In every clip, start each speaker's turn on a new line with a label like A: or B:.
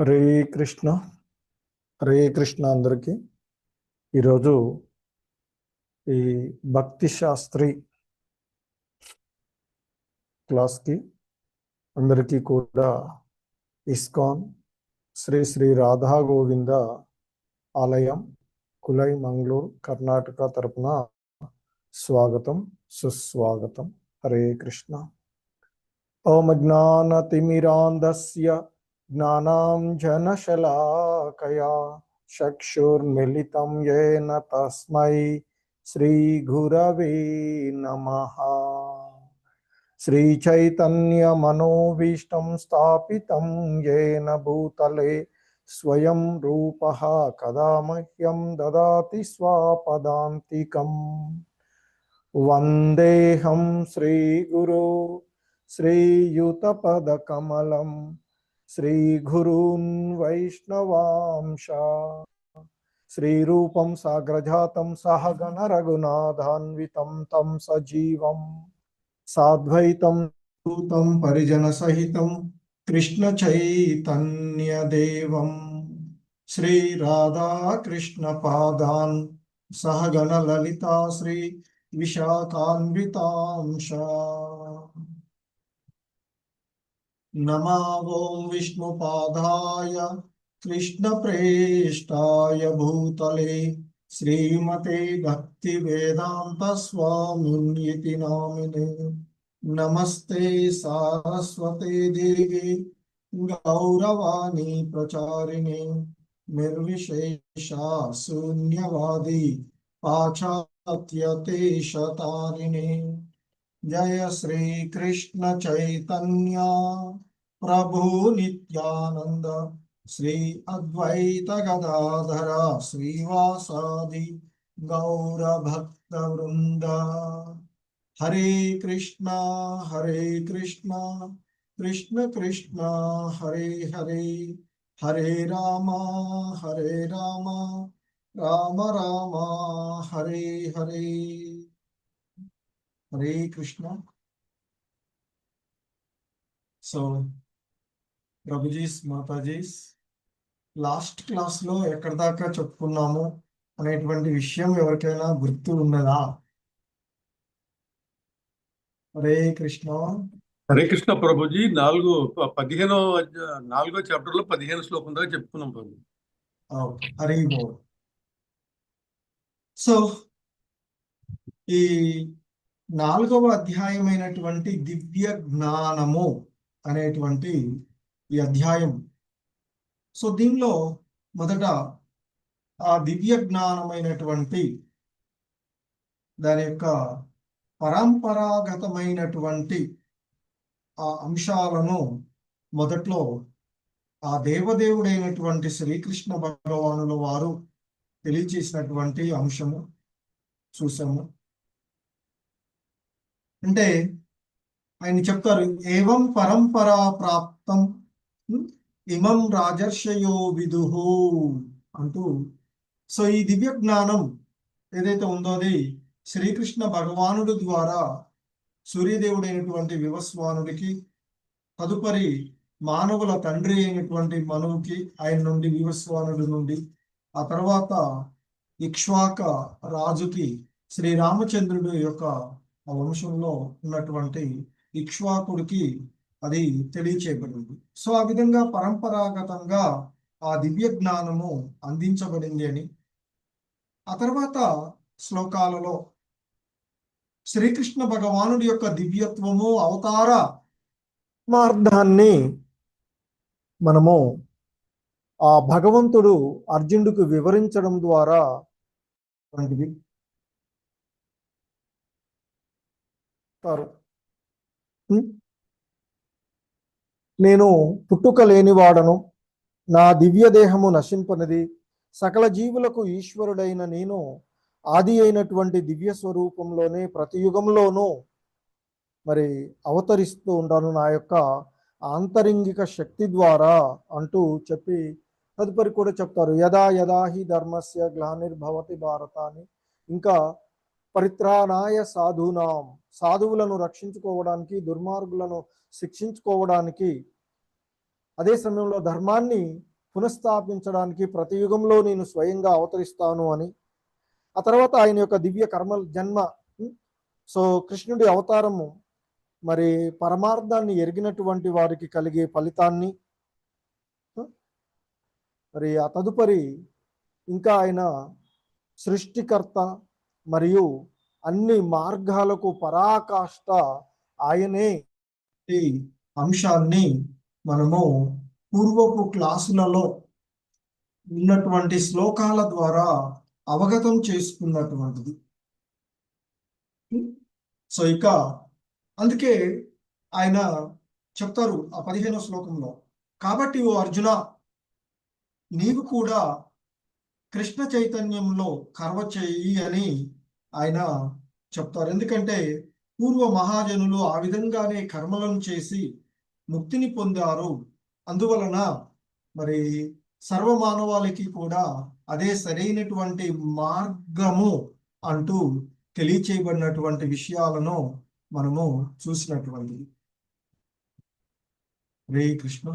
A: హరే కృష్ణ. హరే కృష్ణ అందరికీ. ఈరోజు ఈ భక్తి శాస్త్రి క్లాస్కి అందరికీ కూడా ఇస్కాన్ శ్రీ శ్రీ రాధా గోవింద ఆలయం కులై మంగళూరు కర్ణాటక తరపున స్వాగతం సుస్వాగతం. హరే కృష్ణ. ఓం జ్ఞానతిమిరాంధస్య జ్ఞానాంజనశలాకయా చక్షుర్మిలితం యేన తస్మై శ్రీగురవే నమః. శ్రీచైతన్యమనోభీష్టం స్థాపితం యేన భూతలే స్వయం రూపః కదా మహ్యం దదాతి స్వపదాంతికం. వందేహం శ్రీగురో శ్రీయుతపదకమలం శ్రీగురూన్ వైష్ణవాంశ శ్రీరూపం సాగ్రజాతం సహగణ రఘునాథాన్వితం తం సజీవం సాద్వైతం దూతం పరిజన సహితం కృష్ణ చైతన్యదేవం శ్రీ రాధా కృష్ణ పాదాన్ సహగణ లలితా శ్రీ విశాఖాన్వితాంశ. నమో ఓం విష్ణుపాదాయ కృష్ణప్రేష్టాయ భూతలే శ్రీమతే భక్తి వేదాంత స్వామిన్యతి నామినే. నమస్తే సారస్వతే దేవి గౌరవాణి ప్రచారిణే నిర్విశేష శూన్యవాది పాశ్చాత్యదేశతారిణే. జయ శ్రీ కృష్ణ చైతన్య ప్రభు నిత్యానంద శ్రీ అద్వైత గదాధర శ్రీవాసాది గౌర భక్త వృంద. హరే కృష్ణ కృష్ణ కృష్ణ హరే హరే, హరే రామ రామ రామ హరే హరే. హరే కృష్ణ. సో ప్రభుజీస్ మాతాజీస్, లాస్ట్ క్లాస్లో ఎక్కడి దాకా చెప్పుకున్నాము అనేటువంటి విషయం ఎవరికైనా గుర్తు ఉన్నదా? హరే కృష్ణ.
B: హరే కృష్ణ ప్రభుజీ. 4వ చాప్టర్ లో 15 శ్లోకం దాకా చెప్పుకున్నాం ప్రభు.
A: హరి బోల్. సో ఈ 4వ అధ్యాయమైనటువంటి దివ్య జ్ఞానము అనేటువంటి ఈ అధ్యాయం. సో దీనిలో మొదట ఆ దివ్య జ్ఞానమైనటువంటి దాని యొక్క పరంపరాగతమైనటువంటి ఆ అంశాలను మొదట్లో ఆ దేవదేవుడైనటువంటి శ్రీకృష్ణ భగవానుల వారు తెలియచేసినటువంటి అంశము చూసాము. అంటే ఆయన చెప్తారు, ఏవం పరంపరా ప్రాప్తం ఇమం రాజర్షయో విదుహు అంటూ. సో ఈ దివ్య జ్ఞానం ఏదైతే ఉందో అది శ్రీకృష్ణ భగవానుడి ద్వారా సూర్యదేవుడైనటువంటి వివస్వానుడికి, తదుపరి మానవుల తండ్రి అయినటువంటి మనువుకి, ఆయన నుండి వివస్వానుడి నుండి, ఆ తర్వాత ఇక్ష్వాక రాజుకి, శ్రీరామచంద్రుడి యొక్క వంశంలో ఉన్నటువంటి ఇక్ష్వాకుడికి అది తెలియచేయబడింది. సో ఆ విధంగా పరంపరాగతంగా ఆ దివ్య జ్ఞానము అందించబడింది అని. ఆ తర్వాత శ్లోకాలలో శ్రీకృష్ణ భగవానుడి యొక్క దివ్యత్వము, అవతార మార్గాన్ని మనము ఆ భగవంతుడు అర్జునుడికి వివరించడం ద్వారా నేను పుట్టుక లేనివాడను, నా దివ్య దేహము నశింపనిది, సకల జీవులకు ఈశ్వరుడైన నేను ఆది అయినటువంటి దివ్య స్వరూపంలోనే ప్రతి యుగంలోనూ మరి అవతరిస్తూ ఉంటాను నా యొక్క ఆంతరింగిక శక్తి ద్వారా అంటూ చెప్పి తదుపరి కూడా చెప్తారు, యదా యదా హి ధర్మస్య గ్లానిర్భవతి భారత అని. ఇంకా పరిత్రాణాయ సాధూనాం, సాధువులను రక్షించుకోవడానికి, దుర్మార్గులను శిక్షించుకోవడానికి, అదే సమయంలో ధర్మాన్ని పునఃస్థాపించడానికి ప్రతి యుగంలో నేను స్వయంగా అవతరిస్తాను అని, ఆ తర్వాత ఆయన యొక్క దివ్య కర్మ జన్మ, సో కృష్ణుడి అవతారము మరి పరమార్థాన్ని ఎరిగినటువంటి వారికి కలిగే ఫలితాన్ని, మరి ఆ తదుపరి ఇంకా ఆయన సృష్టికర్త మరియు అన్ని మార్గాలకు పరాకాష్ట ఆయనే ఈ అంశాన్ని మనము పూర్వపు క్లాసులలో ఉన్నటువంటి శ్లోకాల ద్వారా అవగతం చేసుకున్నటువంటిది. సో ఇక అందుకే ఆయన చెప్తారు ఆ 15వ శ్లోకంలో, కాబట్టి ఓ అర్జున, నీవు కూడా కృష్ణ చైతన్యంలో కర్మ చేయి అని ఆయన చెప్తారు. ఎందుకంటే పూర్వ మహాజనులు ఆ విధంగానే కర్మలను చేసి ముక్తిని పొందారు. అందువలన మరి సర్వమానవాళికి కూడా అదే సరైనటువంటి మార్గము అంటూ తెలియచేయబడినటువంటి విషయాలను మనము చూసినటువంటిది. హరే కృష్ణ.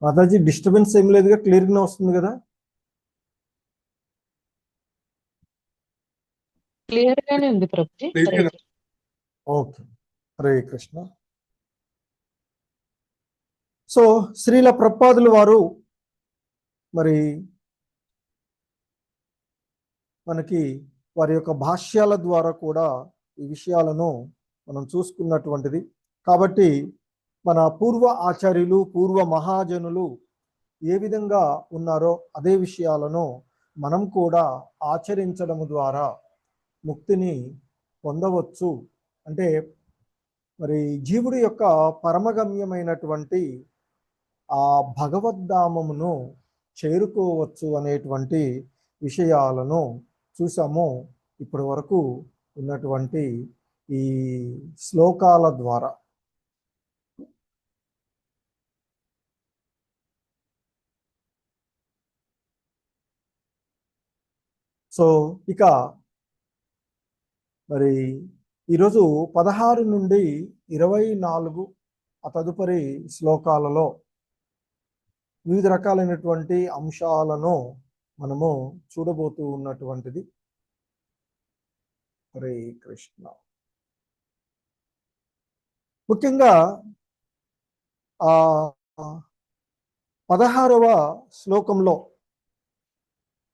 A: మాతాజీ డిస్టర్బెన్స్ ఏం లేదుగా, క్లియర్గా వస్తుంది కదా?
C: క్లియర్ గానే ఉంది ప్రభుజీ. హరే కృష్ణ.
A: ఓకే, హరే కృష్ణ. సో శ్రీల ప్రభుపాదులు వారు మరి మనకి వారి యొక్క భాష్యాల ద్వారా కూడా ఈ విషయాలను మనం చూసుకున్నటువంటిది. కాబట్టి మన పూర్వ ఆచార్యులు, పూర్వ మహాజనులు ఏ విధంగా ఉన్నారో అదే విషయాలను మనం కూడా ఆచరించడం ద్వారా ముక్తిని పొందవచ్చు. అంటే మరి జీవుడి యొక్క పరమగమ్యమైనటువంటి ఆ భగవద్ధామమును చేరుకోవచ్చు అనేటువంటి విషయాలను చూసాము ఇప్పటి వరకు ఉన్నటువంటి ఈ శ్లోకాల ద్వారా. సో ఇక మరి ఈరోజు 16 నుండి 24 ఆ తదుపరి శ్లోకాలలో వివిధ రకాలైనటువంటి అంశాలను మనము చూడబోతూ ఉన్నటువంటిది. హరే కృష్ణ. ముఖ్యంగా ఆ 16వ శ్లోకంలో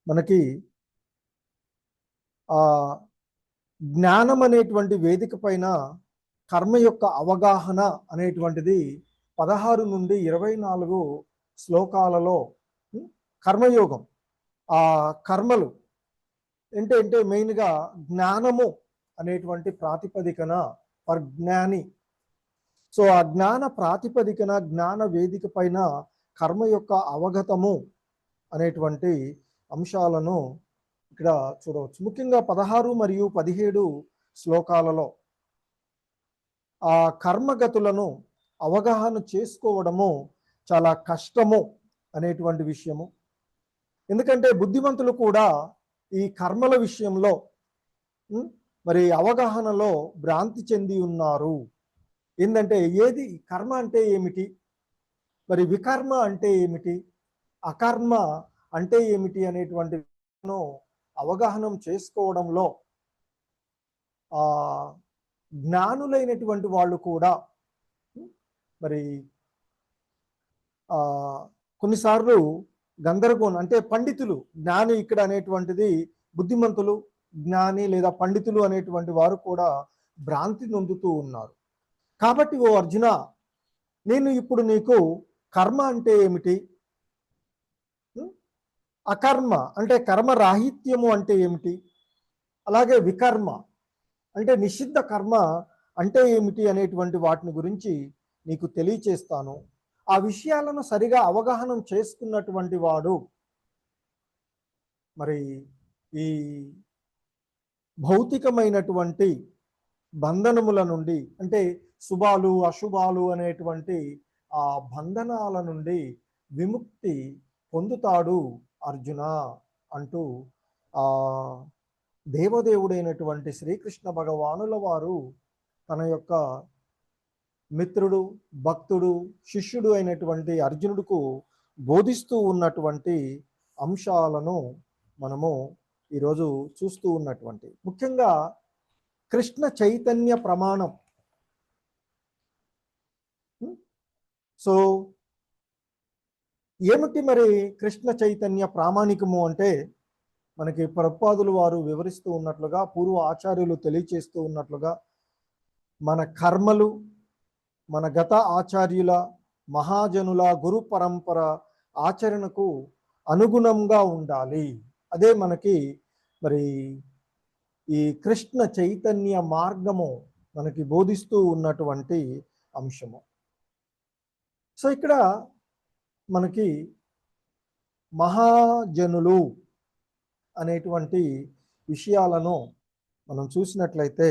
A: మనకి ఆ జ్ఞానం అనేటువంటి వేదిక పైన కర్మ యొక్క అవగాహన అనేటువంటిది 16 నుండి 24 శ్లోకాలలో కర్మయోగం, ఆ కర్మలు ఏంటంటే మెయిన్గా జ్ఞానము అనేటువంటి ప్రాతిపదికన ఫర్ జ్ఞాని. సో ఆ జ్ఞాన ప్రాతిపదికన, జ్ఞాన వేదిక పైన కర్మ యొక్క అవగతము అనేటువంటి అంశాలను ఇక్కడ చూడవచ్చు. ముఖ్యంగా 16 మరియు 17 శ్లోకాలలో ఆ కర్మగతులను అవగాహన చేసుకోవడము చాలా కష్టము అనేటువంటి విషయము. ఎందుకంటే బుద్ధిమంతులు కూడా ఈ కర్మల విషయంలో మరి అవగాహనలో భ్రాంతి చెంది ఉన్నారు. ఏంటంటే ఏది కర్మ అంటే ఏమిటి, మరి వికర్మ అంటే ఏమిటి, అకర్మ అంటే ఏమిటి అనేటువంటి అవగాహన చేసుకోవడంలో జ్ఞానులైనటువంటి వాళ్ళు కూడా మరి కొన్నిసార్లు గందరగోళం, అంటే పండితులు, జ్ఞాని ఇక్కడ అనేటువంటిది బుద్ధిమంతులు, జ్ఞాని లేదా పండితులు అనేటువంటి వారు కూడా భ్రాంతి నొందుతూ ఉన్నారు. కాబట్టి ఓ అర్జున, నేను ఇప్పుడు నీకు కర్మ అంటే ఏమిటి, అకర్మ అంటే కర్మ రాహిత్యము అంటే ఏమిటి, అలాగే వికర్మ అంటే నిషిద్ధ కర్మ అంటే ఏమిటి అనేటువంటి వాటిని గురించి నీకు తెలియచేస్తాను. ఆ విషయాలను సరిగా అవగాహన చేసుకున్నటువంటి వాడు మరి ఈ భౌతికమైనటువంటి బంధనముల నుండి, అంటే శుభాలు అశుభాలు అనేటువంటి ఆ బంధనాల నుండి విముక్తి పొందుతాడు అర్జున అంటూ దేవదేవుడైనటువంటి శ్రీకృష్ణ భగవానుల వారు తన యొక్క మిత్రుడు, భక్తుడు, శిష్యుడు అయినటువంటి అర్జునుడుకు బోధిస్తూ ఉన్నటువంటి అంశాలను మనము ఈరోజు చూస్తూ ఉన్నటువంటి, ముఖ్యంగా కృష్ణ చైతన్య ప్రమాణం. సో ఏమిటి మరి కృష్ణ చైతన్య ప్రామాణికము అంటే, మనకి ప్రభుపాదులు వారు వివరిస్తూ ఉన్నట్లుగా, పూర్వ ఆచార్యులు తెలియచేస్తూ ఉన్నట్లుగా, మన కర్మలు మన గత ఆచార్యుల మహాజనుల గురు పరంపర ఆచరణకు అనుగుణంగా ఉండాలి. అదే మనకి మరి ఈ కృష్ణ చైతన్య మార్గము మనకి బోధిస్తూ ఉన్నటువంటి అంశము. సో ఇక్కడ మనకి మహాజనులు అనేటువంటి విషయాలను మనం చూసినట్లయితే,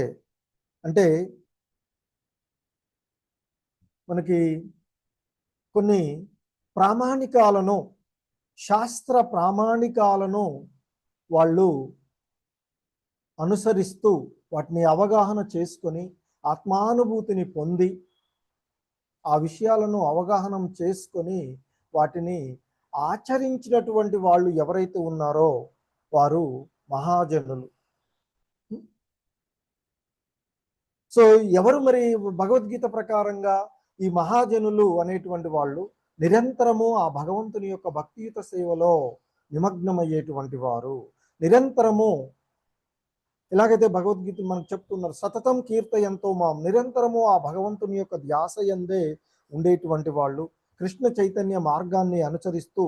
A: అంటే మనకి కొన్ని ప్రామాణికాలను, శాస్త్ర ప్రామాణికాలను వాళ్ళు అనుసరిస్తూ వాటిని అవగాహన చేసుకొని ఆత్మానుభూతిని పొంది ఆ విషయాలను అవగాహన చేసుకొని వాటిని ఆచరించినటువంటి వాళ్ళు ఎవరైతే ఉన్నారో వారు మహాజనులు. సో ఎవరు మరి భగవద్గీత ప్రకారంగా ఈ మహాజనులు అనేటువంటి వాళ్ళు నిరంతరము ఆ భగవంతుని యొక్క భక్తియుత సేవలో నిమగ్నమయ్యేటువంటి వారు, నిరంతరము ఎలాగైతే భగవద్గీత మనకు చెప్తున్నారు, సతతం కీర్తయంతో మాం, నిరంతరము ఆ భగవంతుని యొక్క ధ్యాస యందే ఉండేటువంటి వాళ్ళు, కృష్ణ చైతన్య మార్గాన్ని అనుసరిస్తూ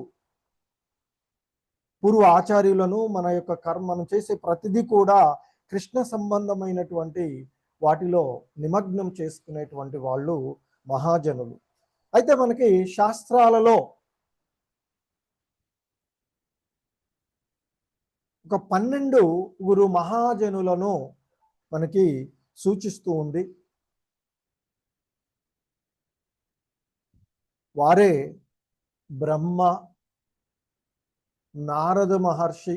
A: పూర్వ ఆచార్యులను మన యొక్క మనం చేసే ప్రతిదీ కూడా కృష్ణ సంబంధమైనటువంటి వాటిలో నిమగ్నం చేసుకునేటువంటి వాళ్ళు మహాజనులు. అయితే మనకి శాస్త్రాలలో ఒక 12 మహాజనులను మనకి సూచిస్తూ ఉంది. వారే బ్రహ్మ, నారద మహర్షి,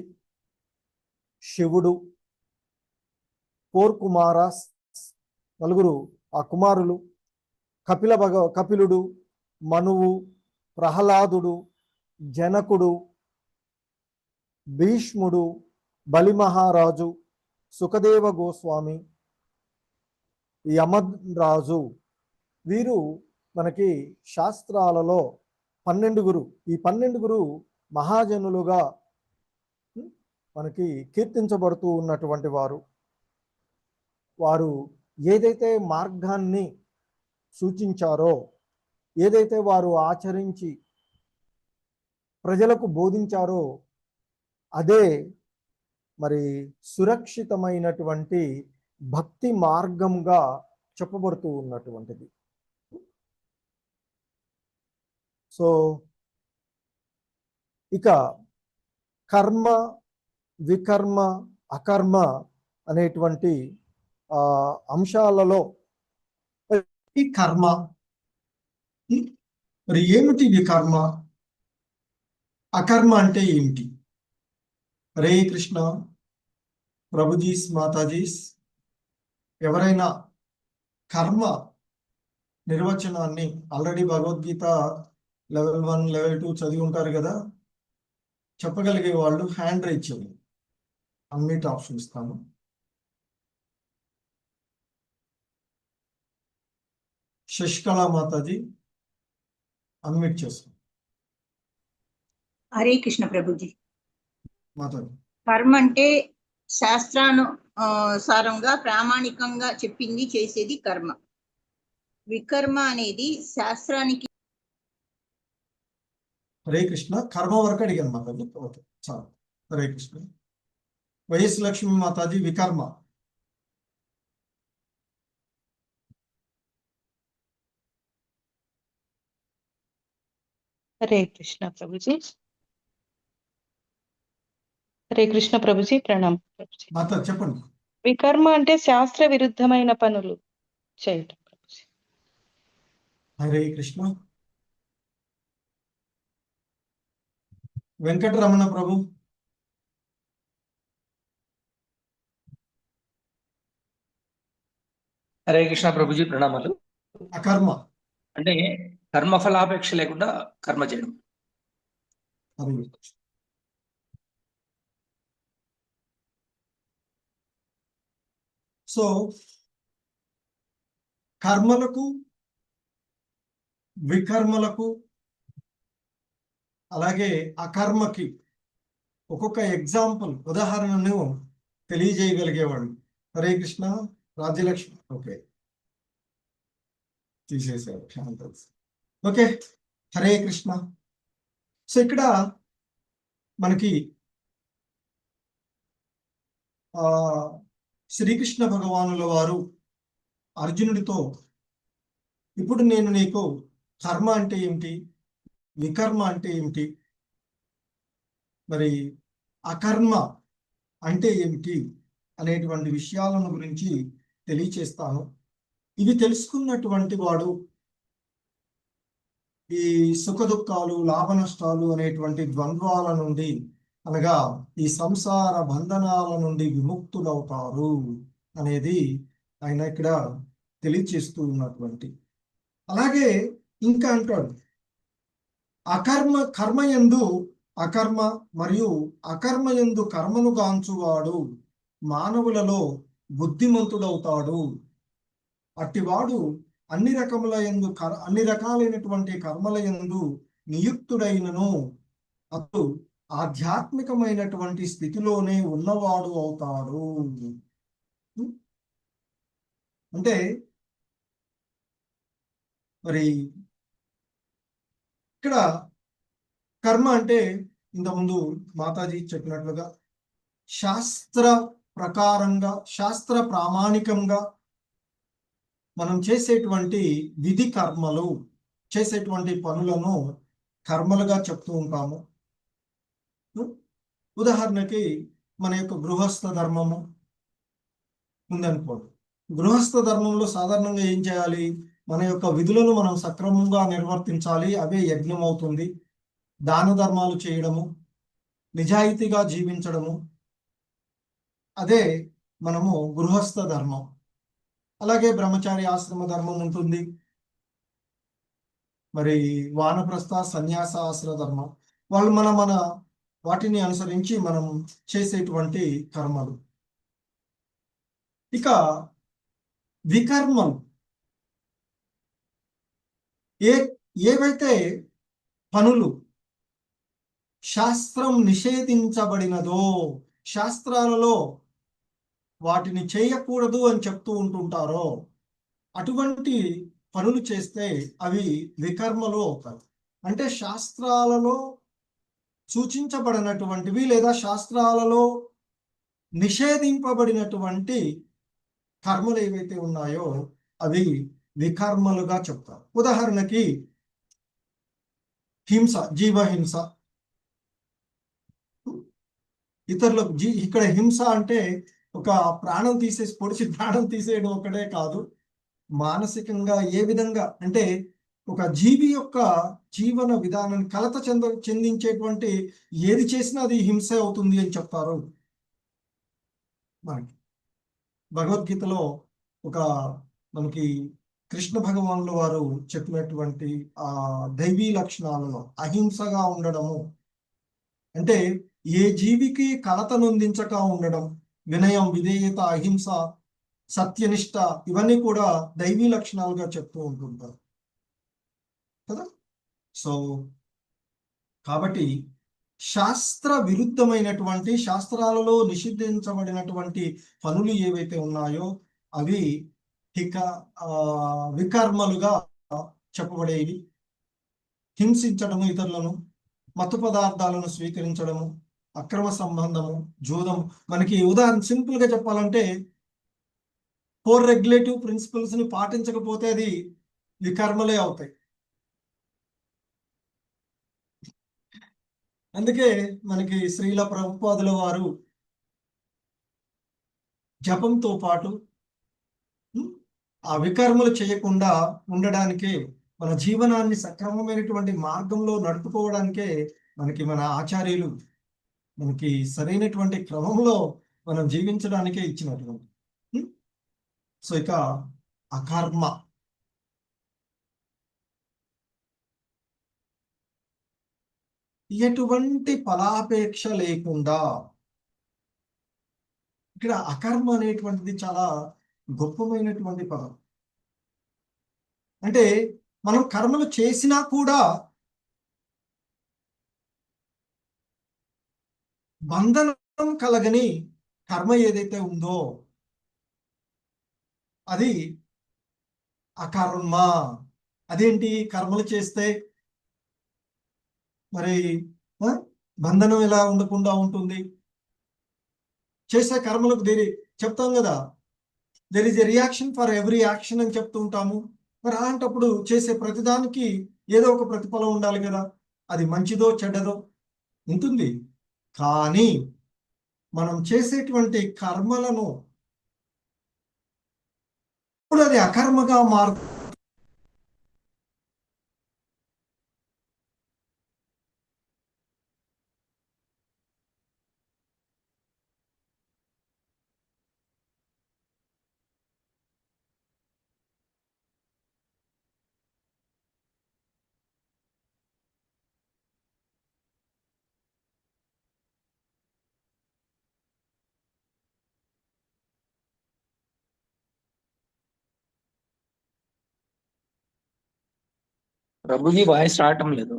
A: శివుడు, 4 కుమారాస్, 4 ఆ కుమారులు, కపిలుడు, మనువు, ప్రహ్లాదుడు, జనకుడు, భీష్ముడు, బలి మహారాజు, సుఖదేవ గోస్వామి, యమరాజు, వీరు మనకి శాస్త్రాలలో 12 ఈ 12 మహాజనులుగా మనకి కీర్తించబడుతూ ఉన్నటువంటి వారు. వారు ఏదైతే మార్గాన్ని సూచించారో, ఏదైతే వారు ఆచరించి ప్రజలకు బోధించారో అదే మరి సురక్షితమైనటువంటి భక్తి మార్గంగా చెప్పబడుతూ ఉన్నటువంటిది. సో ఇక కర్మ, వికర్మ, అకర్మ అనేటువంటి అంశాలలో ఈ కర్మ మరి ఏమిటి, వికర్మ, అకర్మ అంటే ఏమిటి? హరే కృష్ణ ప్రభుజీస్, మాతాజీస్, ఎవరైనా కర్మ నిర్వచనాన్ని ఆల్రెడీ భగవద్గీత లెవెల్ 1, లెవెల్ 2 చదివి ఉంటారు కదా, చెప్పగలిగే వాళ్ళు హ్యాండ్ రైజ్ చేయండి. అన్మ్యూట్ ఆప్షన్ ఇస్తాను. శశికళ మాతాజీ అన్మ్యూట్ చేస్తాను.
D: హరే కృష్ణ ప్రభుజీ.
A: మాతాజీ,
D: కర్మ అంటే శాస్త్రానుసారంగా ప్రామాణికంగా చెప్పింది చేసేది కర్మ. వికర్మ అనేది శాస్త్రానికి.
A: హరే కృష్ణ. కర్మ వరకు అడిగాను మాతాజీ. ఓకే, చాలు. హరే కృష్ణ. వైఎస్ లక్ష్మి మాతాజీ, వికర్మ.
C: హరే కృష్ణ ప్రభుజీ. హరే కృష్ణ ప్రభుజీ, ప్రణామం ప్రభుజీ.
A: మాతాజీ చెప్పండి.
C: వికర్మ అంటే శాస్త్ర విరుద్ధమైన పనులు చేయటం ప్రభుజీ.
A: హరే కృష్ణ. వెంకటరమణ ప్రభు.
E: హరే కృష్ణ ప్రభుజీ, ప్రణామాలు.
A: అకర్మ.
E: అంటే కర్మఫలాపేక్ష లేకుండా కర్మ చేయడం.
A: హరే కృష్ణ. సో కర్మలకు వికర్మలకు అలాగే అకర్మకి ఒక్కొక్క ఎగ్జాంపుల్ ఉదాహరణను తెలియజేయగలిగేవాడు. హరే కృష్ణ. రాజ్యలక్ష్మి ఓకే తీసేసారు. ఓకే, హరే కృష్ణ. సో ఇక్కడ మనకి శ్రీకృష్ణ భగవానుల వారు అర్జునుడితో, ఇప్పుడు నేను నీకు కర్మ అంటే ఏమిటి, వికర్మ అంటే ఏమిటి, మరి అకర్మ అంటే ఏమిటి అనేటువంటి విషయాలను గురించి తెలియచేస్తాను. ఇవి తెలుసుకున్నటువంటి వాడు ఈ సుఖ దుఃఖాలు, లాభ నష్టాలు అనేటువంటి ద్వంద్వాల నుండి, అనగా ఈ సంసార బంధనాల నుండి విముక్తులవుతారు అనేది ఆయన ఇక్కడ తెలియచేస్తూ ఉన్నటువంటి. అలాగే ఇంకా అంటాడు, కర్మయందు అకర్మ మరియు అకర్మయందు కర్మను గాంచువాడు మానవులలో బుద్ధిమంతుడవుతాడు. అట్టివాడు అన్ని రకాలైనటువంటి కర్మల యందు నియుక్తుడైనను అతడు ఆధ్యాత్మికమైనటువంటి స్థితిలోనే ఉన్నవాడు అవుతాడు. అంటే మరి ఇక్కడ కర్మ అంటే ఇంతకుముందు మాతాజీ చెప్పినట్లుగా శాస్త్ర ప్రకారంగా, శాస్త్ర ప్రామాణికంగా మనం చేసేటువంటి విధి కర్మలు, చేసేటువంటి పనులను కర్మలుగా చెప్తూ ఉంటాము. ఉదాహరణకి మన యొక్క గృహస్థ ధర్మము ఉందనుకోండి. గృహస్థ ధర్మంలో సాధారణంగా ఏం చేయాలి, మన యొక్క విధులను మనం సక్రమంగా నిర్వర్తించాలి. అవే యజ్ఞం అవుతుంది. దాన ధర్మాలు చేయడము, నిజాయితీగా జీవించడము, అదే మనము గృహస్థ ధర్మం. అలాగే బ్రహ్మచారి ఆశ్రమ ధర్మం ఉంటుంది, మరి వానప్రస్థ సన్యాస ఆశ్రమ ధర్మం. వాళ్ళు మన వాటిని అనుసరించి మనం చేసేటువంటి కర్మలు. ఇక వికర్మలు ఏవైతే పనులు శాస్త్రం నిషేధించబడినదో, శాస్త్రాలలో వాటిని చేయకూడదు అని చెప్తూ ఉంటుంటారో అటువంటి పనులు చేస్తే అవి వికర్మలు అవుతాయి. అంటే శాస్త్రాలలో సూచించబడినటువంటివి లేదా శాస్త్రాలలో నిషేధింపబడినటువంటి కర్మలు ఏవైతే ఉన్నాయో అవి వికర్మలుగా చెప్తారు. ఉదాహరణకి హింస, జీవహింస, ఇతరులకు ఇక్కడ హింస అంటే ఒక ప్రాణం తీసేసి పొడిచి ప్రాణం తీసేయడం ఒకటే కాదు, మానసికంగా ఏ విధంగా అంటే ఒక జీవి యొక్క జీవన విధానాన్ని కలత చెందించేటువంటి ఏది చేసినా అది హింస అవుతుంది అని చెప్తారు. మనకి భగవద్గీతలో మనకి కృష్ణ భగవానుల వారు చెప్పినటువంటి ఆ దైవీ లక్షణాలలో అహింసగా ఉండడము అంటే ఏ జీవికి కలత నొందించక ఉండడం, వినయం, విధేయత, అహింస, సత్యనిష్ట, ఇవన్నీ కూడా దైవీ లక్షణాలుగా చెప్తూ ఉంటుంటారు కదా. సో కాబట్టి శాస్త్ర విరుద్ధమైనటువంటి, శాస్త్రాలలో నిషేధించబడినటువంటి పనులు ఏవైతే ఉన్నాయో అవి వికర్మలుగా చెప్పబడేవి. హింసించడము, ఇతరులను, మత్తు పదార్థాలను స్వీకరించడము, అక్రమ సంబంధము, జూదం. మనకి ఉదాహరణ సింపుల్ గా చెప్పాలంటే 4 రెగ్యులేటివ్ ప్రిన్సిపల్స్ ని పాటించకపోతే అది వికర్మలే అవుతాయి. అందుకే మనకి శ్రీల ప్రభుపాదుల వారు జపంతో పాటు ఆ వికర్మలు చేయకుండా ఉండడానికే, మన జీవనాన్ని సక్రమమైనటువంటి మార్గంలో నడుపుకోవడానికే మనకి మన ఆచార్యులు మనకి సరైనటువంటి క్రమంలో మనం జీవించడానికే ఇచ్చినటువంటి. సో ఇక అకర్మ. ఎటువంటి ఫలాపేక్ష లేకుండా. ఇక్కడ అకర్మ అనేటువంటిది చాలా గొప్పమైనటువంటి పదం. అంటే మనం కర్మలు చేసినా కూడా బంధనం కలగని కర్మ ఏదైతే ఉందో అది అకర్మ. అదేంటి? కర్మలు చేస్తే మరి బంధనం ఎలా ఉండకుండా ఉంటుంది? చేసే కర్మలకు చెప్తాం కదా, there is a reaction for every action అని చెప్తూ ఉంటాము. మరి అలాంటప్పుడు చేసే ప్రతిదానికి ఏదో ఒక ప్రతిఫలం ఉండాలి కదా. అది మంచిదో చెడ్డదో ఉంటుంది. కానీ మనం చేసేటువంటి కర్మలను ఇప్పుడు అది అకర్మగా మారు.
E: ప్రభుజీ వాయిస్ రావటం లేదు.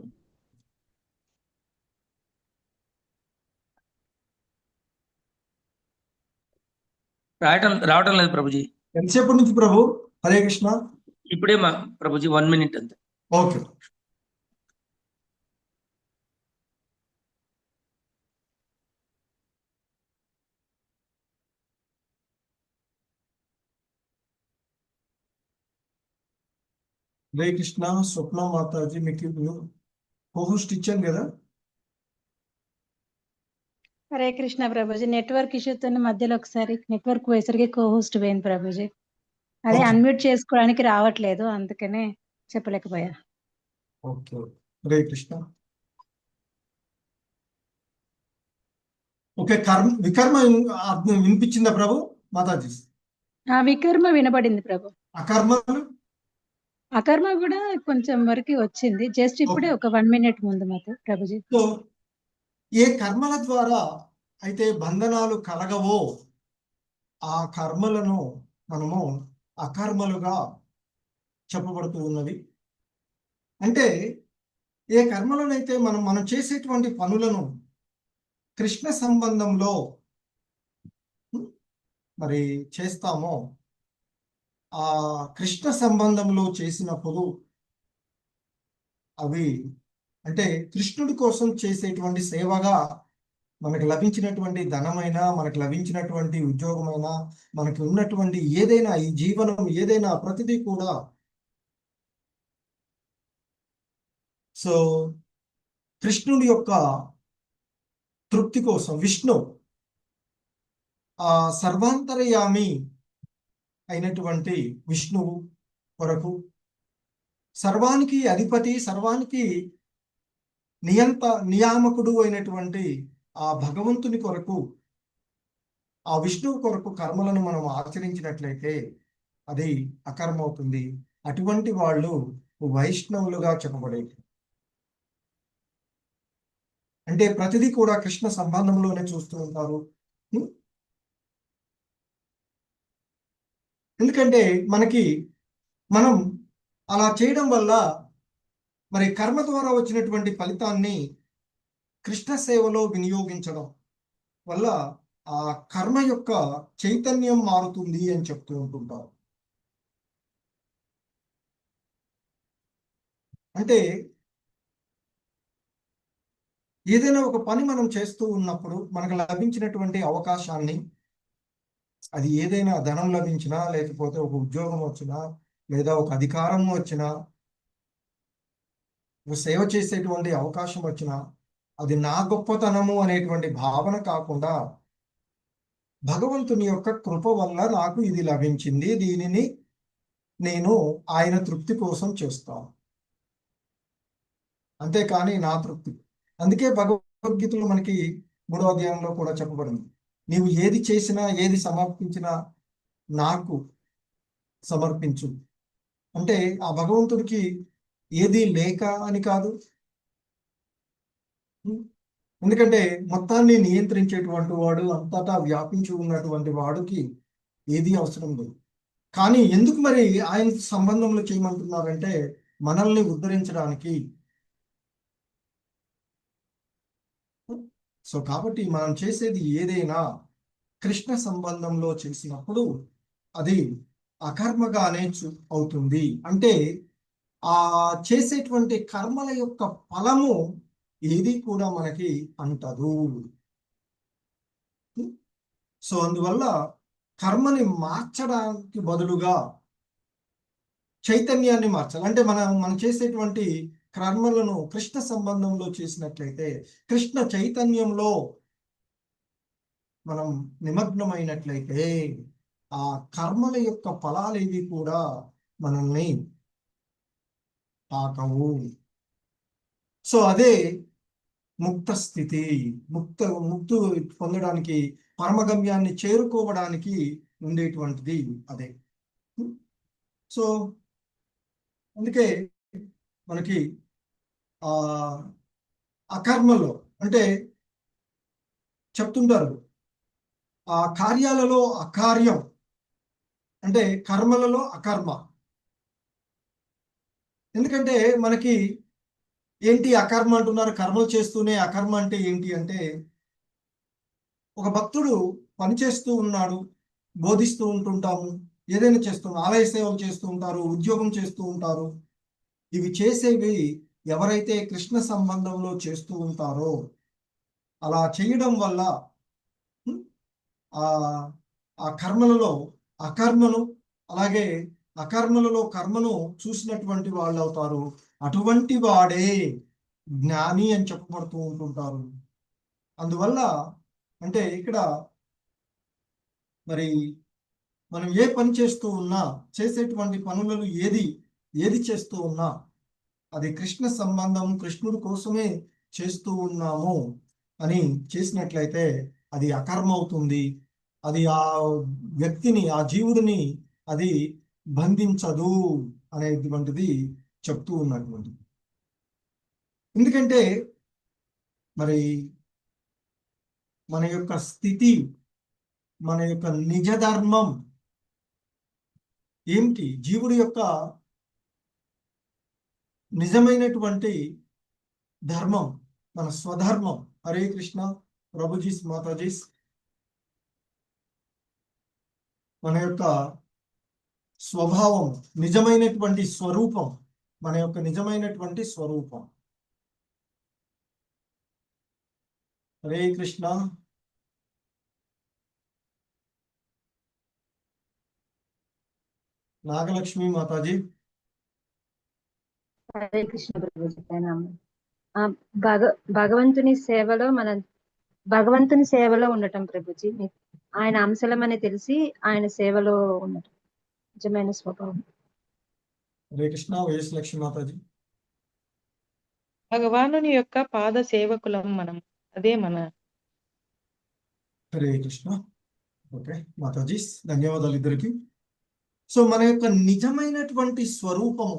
E: రావటం లేదు ప్రభుజీ.
A: ఎంతసేపటి నుంచి ప్రభు? హరే కృష్ణ.
E: ఇప్పుడే ప్రభుజీ 1 minute అంతే.
A: ఓకే. హరే కృష్ణ. స్వప్న మాతాజీ మీకు కోహోస్ట్ ఇచ్చాను కదా.
F: హరే కృష్ణ ప్రభుజీ. నెట్వర్క్ ఇష్యూతో మధ్యలో ఒకసారి నెట్వర్క్ పోయేసరికి కోహోస్ట్ పోయింది ప్రభుజీ. అదే
A: Okay.
F: అన్మ్యూట్ చేసుకోవడానికి రావట్లేదు, అందుకనే చెప్పలేకపోయా.
A: ఓకే. హరే కృష్ణ. ఓకే. వికర్మ వినిపించిందా ప్రభు మాతాజీ?
F: ఆ వికర్మ వినబడింది ప్రభు.
A: అకర్మలు?
F: అకర్మ కూడా కొంచెం వరకు వచ్చింది, జస్ట్ ఇప్పుడే ఒక 1 minute ముందు మాత్రం ప్రభుజీ.
A: సో ఏ కర్మల ద్వారా అయితే బంధనాలు కలగవో ఆ కర్మలను మనము అకర్మలుగా చెప్పబడుతూ ఉన్నది. అంటే ఏ కర్మలనైతే మనం చేసేటువంటి పనులను కృష్ణ సంబంధంలో మరి చేస్తామో, ఆ కృష్ణ సంబంధంలో చేసినప్పుడు అవి అంటే కృష్ణుడి కోసం చేసేటువంటి సేవగా మనకు లభించినటువంటి ధనమైనా, మనకు లభించినటువంటి ఉద్యోగమైనా, మనకి ఉన్నటువంటి ఏదైనా, ఈ జీవనం ఏదైనా ప్రతిదీ కూడా సో కృష్ణుడి యొక్క తృప్తి కోసం, విష్ణు ఆ సర్వాంతర్యామి అయినటువంటి విష్ణువు కొరకు, సర్వానికి అధిపతి, సర్వానికి నియామకుడు అయినటువంటి ఆ భగవంతుని కొరకు, ఆ విష్ణువు కొరకు కర్మలను మనం ఆచరించినట్లయితే అది అకర్మ అవుతుంది. అటువంటి వాళ్ళు వైష్ణవులుగా చెప్పబడేది. అంటే ప్రతిదీ కూడా కృష్ణ సంబంధంలోనే చూస్తూ ఉంటారు. ఎందుకంటే మనం అలా చేయడం వల్ల మరి కర్మ ద్వారా వచ్చినటువంటి ఫలితాన్ని కృష్ణ సేవలో వినియోగించడం వల్ల ఆ కర్మ యొక్క చైతన్యం మారుతుంది అని చెప్తూ ఉంటుంటారు. అంటే ఏదైనా ఒక పని మనం చేస్తూ ఉన్నప్పుడు మనకు లభించినటువంటి అవకాశాన్ని, అది ఏదైనా ధనం లభించినా, లేకపోతే ఒక ఉద్యోగం వచ్చినా, లేదా ఒక అధికారం వచ్చినా, ఒక సేవ చేసేటువంటి అవకాశం వచ్చినా, అది నా గొప్పతనము అనేటువంటి భావన కాకుండా భగవంతుని యొక్క కృప వల్ల నాకు ఇది లభించింది, దీనిని నేను ఆయన తృప్తి కోసం చేస్తాను, అంతేకాని నా తృప్తి. అందుకే భగవద్గీతలో మనకి 3వ అధ్యాయంలో కూడా చెప్పబడింది, నీవు ఏది చేసినా, ఏది సమర్పించినా నాకు సమర్పించు. అంటే ఆ భగవంతుడికి ఏది లేక అని కాదు. ఎందుకంటే మొత్తాన్ని నియంత్రించేటువంటి వాడు, అంతటా వ్యాపించి ఉన్నటువంటి వాడికి ఏది అవసరం లేదు. కానీ ఎందుకు మరి ఆయన సంబంధంలో చేయమంటున్నారంటే మనల్ని ఉద్ధరించడానికి. సో కాబట్టి మనం చేసేది ఏదైనా కృష్ణ సంబంధంలో చేసినప్పుడు అది అకర్మగానే అవుతుంది. అంటే ఆ చేసేటువంటి కర్మల యొక్క ఫలము ఏది కూడా మనకి అంటదు. సో అందువల్ల కర్మని మార్చడానికి బదులుగా చైతన్యాన్ని మార్చాలి. అంటే మనం చేసేటువంటి కర్మలను కృష్ణ సంబంధంలో చేసినట్లయితే, కృష్ణ చైతన్యంలో మనం నిమగ్నమైనట్లయితే ఆ కర్మల యొక్క ఫలాలేవి కూడా మనల్ని తాకవు. సో అదే ముక్త స్థితి. ముక్తు పొందడానికి, పరమగమ్యాన్ని చేరుకోవడానికి ఉండేటువంటిది అదే. సో అందుకే మనకి అకర్మలో అంటే చెప్తుంటారు, ఆ కార్యాలలో అకార్యం అంటే కర్మలలో అకర్మ. ఎందుకంటే మనకి ఏంటి అకర్మ అంటున్నారు, కర్మలు చేస్తూనే అకర్మ అంటే ఏంటి అంటే, ఒక భక్తుడు పని చేస్తూ ఉన్నాడు, బోధిస్తూ ఉంటుంటాము, ఏదైనా చేస్తున్నాం, ఆలయ సేవలు చేస్తూ ఉంటారు, ఉద్యోగం చేస్తూ ఉంటారు. ఇవి చేసేవి ఎవరైతే కృష్ణ సంబంధంలో చేస్తూ ఉంటారో, అలా చేయడం వల్ల ఆ కర్మలలో అకర్మను, అలాగే అకర్మలలో కర్మను చూసినటువంటి వాళ్ళు అవుతారు. అటువంటి వాడే జ్ఞాని అని చెప్పబడుతూ ఉంటుంటారు. అందువల్ల అంటే ఇక్కడ మరి మనం ఏ పని చేస్తూ ఉన్నా, చేసేటువంటి పనులను ఏది చేస్తూ ఉన్నా అది కృష్ణ సంబంధం, కృష్ణుడి కోసమే చేస్తూ ఉన్నాము అని చేసినట్లయితే అది అకర్మ అవుతుంది. అది ఆ వ్యక్తిని, ఆ జీవుడిని అది బంధించదు అనేటువంటిది చెప్తూ ఉన్నటువంటి. ఎందుకంటే మరి మన యొక్క స్థితి, మన యొక్క నిజ ధర్మం ఏమిటి, జీవుడి యొక్క నిజమైనటువంటి ధర్మం, మన స్వధర్మం. హరే కృష్ణ ప్రభుజీస్, మాతాజీస్. మన యొక్క స్వభావం, నిజమైనటువంటి స్వరూపం, మన యొక్క నిజమైనటువంటి స్వరూపం. హరే కృష్ణ. నాగలక్ష్మి మాతాజీ.
G: హరే కృష్ణ ప్రభుజీ, ప్రణామం. భగవంతుని సేవలో ఉండటం ప్రభుజీ, ఆయన అంశలమని తెలిసి ఆయన సేవలో ఉండటం నిజమైన స్వభావం.
A: హరే కృష్ణ. వైఎస్ లక్ష్మి మాతాజీ.
C: భగవానుని యొక్క పాద సేవకులం మనం, అదే మన.
A: హరే కృష్ణ. ఓకే మాతాజీ, ధన్యవాదాలు ఇద్దరికి. సో మన యొక్క నిజమైనటువంటి స్వరూపము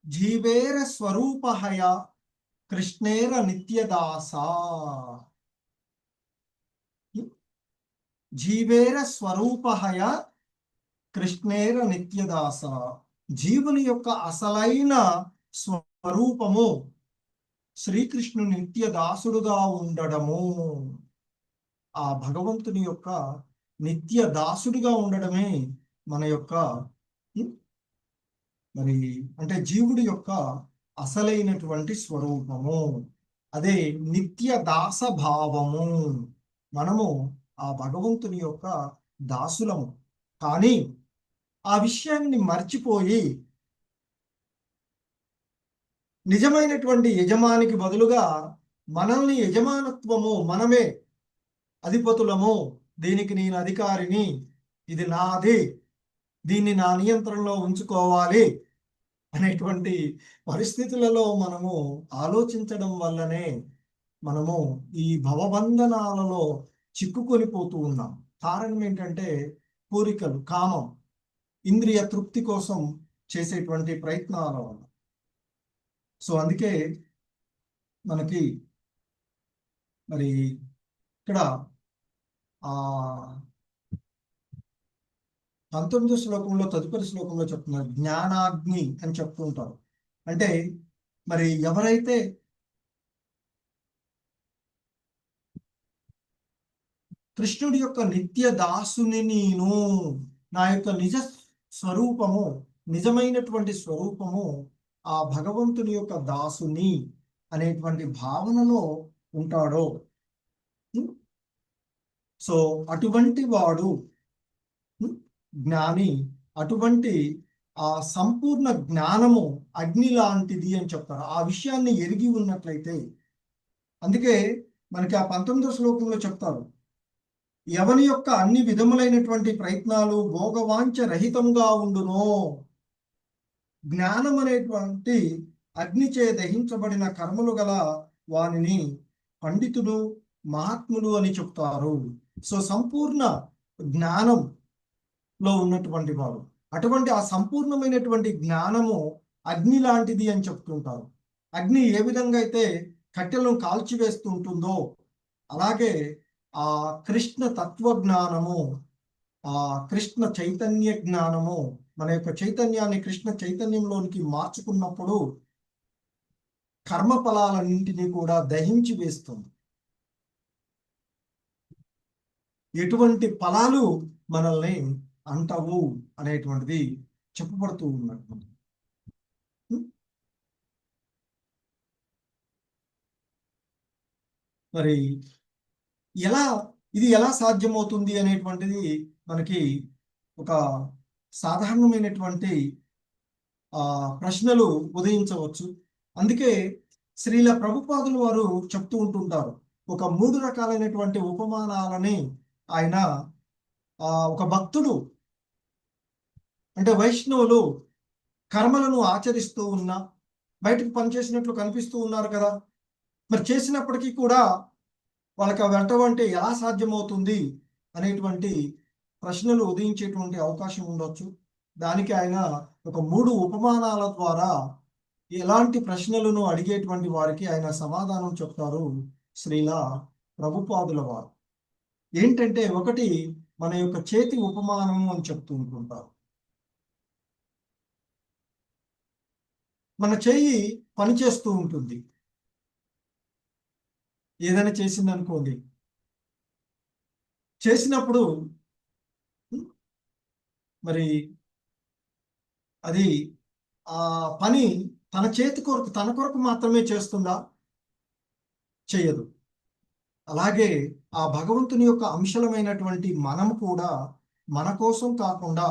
A: జీవేర స్వరూపహయ కృష్ణేర నిత్యదాస. జీవేర స్వరూపహయ కృష్ణేర నిత్యదాస. జీవుని యొక్క అసలైన స్వరూపము శ్రీకృష్ణుని నిత్యదాసుడుగా ఉండడము. ఆ భగవంతుని యొక్క నిత్య దాసుడిగా ఉండడమే మన యొక్క మరి అంటే జీవుడి యొక్క అసలైనటువంటి స్వరూపము. అదే నిత్య దాస భావము. మనము ఆ భగవంతుని యొక్క దాసులము. కానీ ఆ విషయాన్ని మర్చిపోయి నిజమైనటువంటి యజమానికి బదులుగా మనల్ని యజమానత్వము, మనమే అధిపతులము, దీనికి నేను అధికారిని, ఇది నాది, దీన్ని నా నియంత్రణలో ఉంచుకోవాలి అనేటువంటి పరిస్థితులలో మనము ఆలోచించడం వల్లనే మనము ఈ భవబంధనాలలో చిక్కుకొని పోతూ ఉన్నాం. కారణం ఏంటంటే కోరికలు, కామం, ఇంద్రియ తృప్తి కోసం చేసేటువంటి ప్రయత్నాల వల్ల. సో అందుకే మనకి మరి ఇక్కడ 19వ శ్లోకంలో తదుపరి శ్లోకంలో చెప్తున్నారు జ్ఞానాగ్ని అని చెప్తూ ఉంటారు. అంటే మరి ఎవరైతే కృష్ణుడి యొక్క నిత్య దాసుని నేను, నా యొక్క నిజ స్వరూపము, నిజమైనటువంటి స్వరూపము ఆ భగవంతుని యొక్క దాసుని అనేటువంటి భావనలో ఉంటాడో, సో అటువంటి వాడు జ్ఞాని. అటువంటి ఆ సంపూర్ణ జ్ఞానము అగ్ని లాంటిది అని చెప్తారు, ఆ విషయాన్ని ఎరిగి ఉన్నట్లయితే. అందుకే మనకి ఆ 19వ శ్లోకంలో చెప్తారు, ఎవని యొక్క అన్ని విధములైనటువంటి ప్రయత్నాలు భోగవాంఛ రహితంగా ఉండునో, జ్ఞానం అనేటువంటి అగ్నిచే దహించబడిన కర్మలు గల వానిని పండితుడు, మహాత్ములు అని చెప్తారు. సో సంపూర్ణ జ్ఞానంలో ఉన్నటువంటి వాడు, అటువంటి ఆ సంపూర్ణమైనటువంటి జ్ఞానము అగ్ని లాంటిది అని చెప్తుంటారు. అగ్ని ఏ విధంగా అయితే కట్టెలను కాల్చివేస్తూ ఉంటుందో, అలాగే ఆ కృష్ణ తత్వజ్ఞానము, ఆ కృష్ణ చైతన్య జ్ఞానము మన యొక్క చైతన్యాన్ని కృష్ణ చైతన్యంలోనికి మార్చుకున్నప్పుడు కర్మ ఫలాలన్నింటినీ కూడా దహించి వేస్తుంది. ఎటువంటి ఫలాలు మనల్ని అంటవు అనేటువంటిది చెప్పబడుతూ ఉన్నట్టు. మరి ఇది ఎలా సాధ్యమవుతుంది అనేటువంటిది మనకి ఒక సాధారణమైనటువంటి ప్రశ్నలు ఉదయించవచ్చు. అందుకే శ్రీల ప్రభుపాదులు వారు చెప్తూ ఉంటుంటారు, ఒక 3 రకాలైనటువంటి ఉపమానాలని ఆయన ఒక భక్తుడు అంటే వైష్ణవులు కర్మలను ఆచరిస్తూ ఉన్నా బయటకు పనిచేసినట్లు కనిపిస్తూ ఉన్నారు కదా, మరి చేసినప్పటికీ కూడా వాళ్ళకి వెళ్ళటం ఎలా సాధ్యమవుతుంది అనేటువంటి ప్రశ్నలు ఉదయించేటువంటి అవకాశం ఉండొచ్చు. దానికి ఆయన ఒక 3 ఉపమానాల ద్వారా ఎలాంటి ప్రశ్నలను అడిగేటువంటి వారికి ఆయన సమాధానం చెప్తారు శ్రీల ప్రభుపాదుల వారు. ఏంటంటే, ఒకటి మన యొక్క చేతి ఉపమానము అని చెప్తూ ఉంటుంటారు. మన చెయ్యి పనిచేస్తూ ఉంటుంది, ఏదైనా చేసిందనుకోండి, చేసినప్పుడు మరి అది ఆ పని తన చేతి కొరకు తన కొరకు మాత్రమే చేస్తుందా? చేయదు. అలాగే ఆ భగవంతుని యొక్క అంశలమైనటువంటి మనం కూడా మన కోసం కాకుండా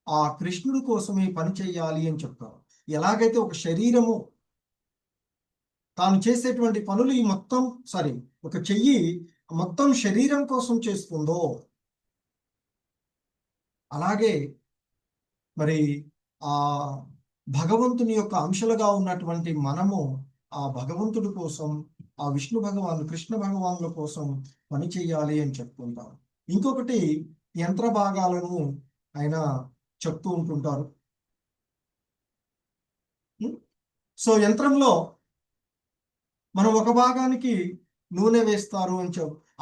A: ఆ కృష్ణుడి కోసమే పని చేయాలి అని చెప్తారు. ఎలాగైతే ఒక శరీరము తాను చేసేటువంటి పనులు ఈ మొత్తం ఒక చెయ్యి మొత్తం శరీరం కోసం చేస్తుందో, అలాగే మరి ఆ భగవంతుని యొక్క అంశలుగా ఉన్నటువంటి మనము ఆ భగవంతుడి కోసం, ఆ విష్ణు భగవాను కృష్ణ భగవానుల కోసం పని చేయాలి అని చెప్తుంటారు. ఇంకొకటి యంత్ర భాగాలను ఆయన చెప్తూ ఉంటుంటారు. సో యంత్రంలో మనం ఒక భాగానికి నూనె వేస్తారు అని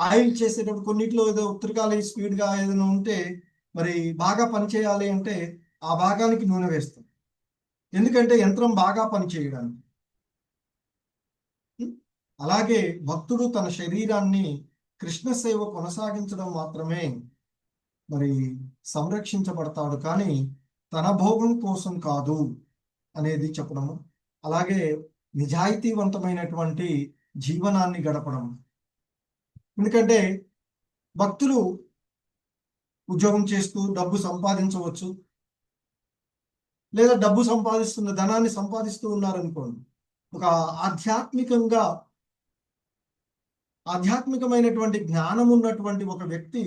A: ఆయిల్ చేసేటప్పుడు కొన్నిట్లో ఏదో ఉత్తరకాలి స్పీడ్గా ఏదైనా ఉంటే మరి బాగా పనిచేయాలి అంటే ఆ భాగానికి నూనె వేస్తాం, ఎందుకంటే యంత్రం బాగా పనిచేయడానికి. అలాగే భక్తుడు తన శరీరాన్ని కృష్ణ సేవ కొనసాగించడం మాత్రమే మరి సంరక్షించబడతాడు, కానీ తన భోగం కోసం కాదు అనేది చెప్పడము. అలాగే నిజాయితీవంతమైనటువంటి జీవనాన్ని గడపడం. ఎందుకంటే భక్తులు ఉద్యోగం చేస్తూ డబ్బు సంపాదించవచ్చు, లేదా డబ్బు సంపాదిస్తున్న ధనాన్ని సంపాదిస్తూ ఉన్నారనుకోండి, ఒక ఆధ్యాత్మికమైనటువంటి జ్ఞానం ఉన్నటువంటి ఒక వ్యక్తి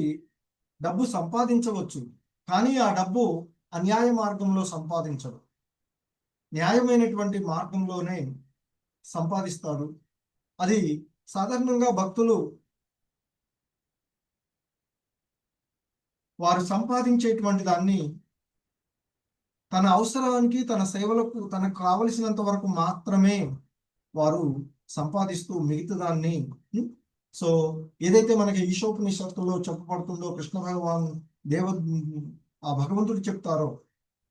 A: డబ్బు సంపాదించవచ్చు, కానీ ఆ డబ్బు అన్యాయ మార్గంలో సంపాదించడు, న్యాయమైనటువంటి మార్గంలోనే సంపాదిస్తాడు. అది సాధారణంగా భక్తులు వారు సంపాదించేటువంటి దాన్ని తన అవసరానికి, తన సేవలకు, తనకు కావలసినంత వరకు మాత్రమే వారు సంపాదిస్తూ మిగతాదాన్ని సో ఏదైతే మనకి ఈశోపనిషత్తులో చెప్పబడుతుందో, కృష్ణ భగవాన్ ఆ భగవంతుడు చెప్తారో,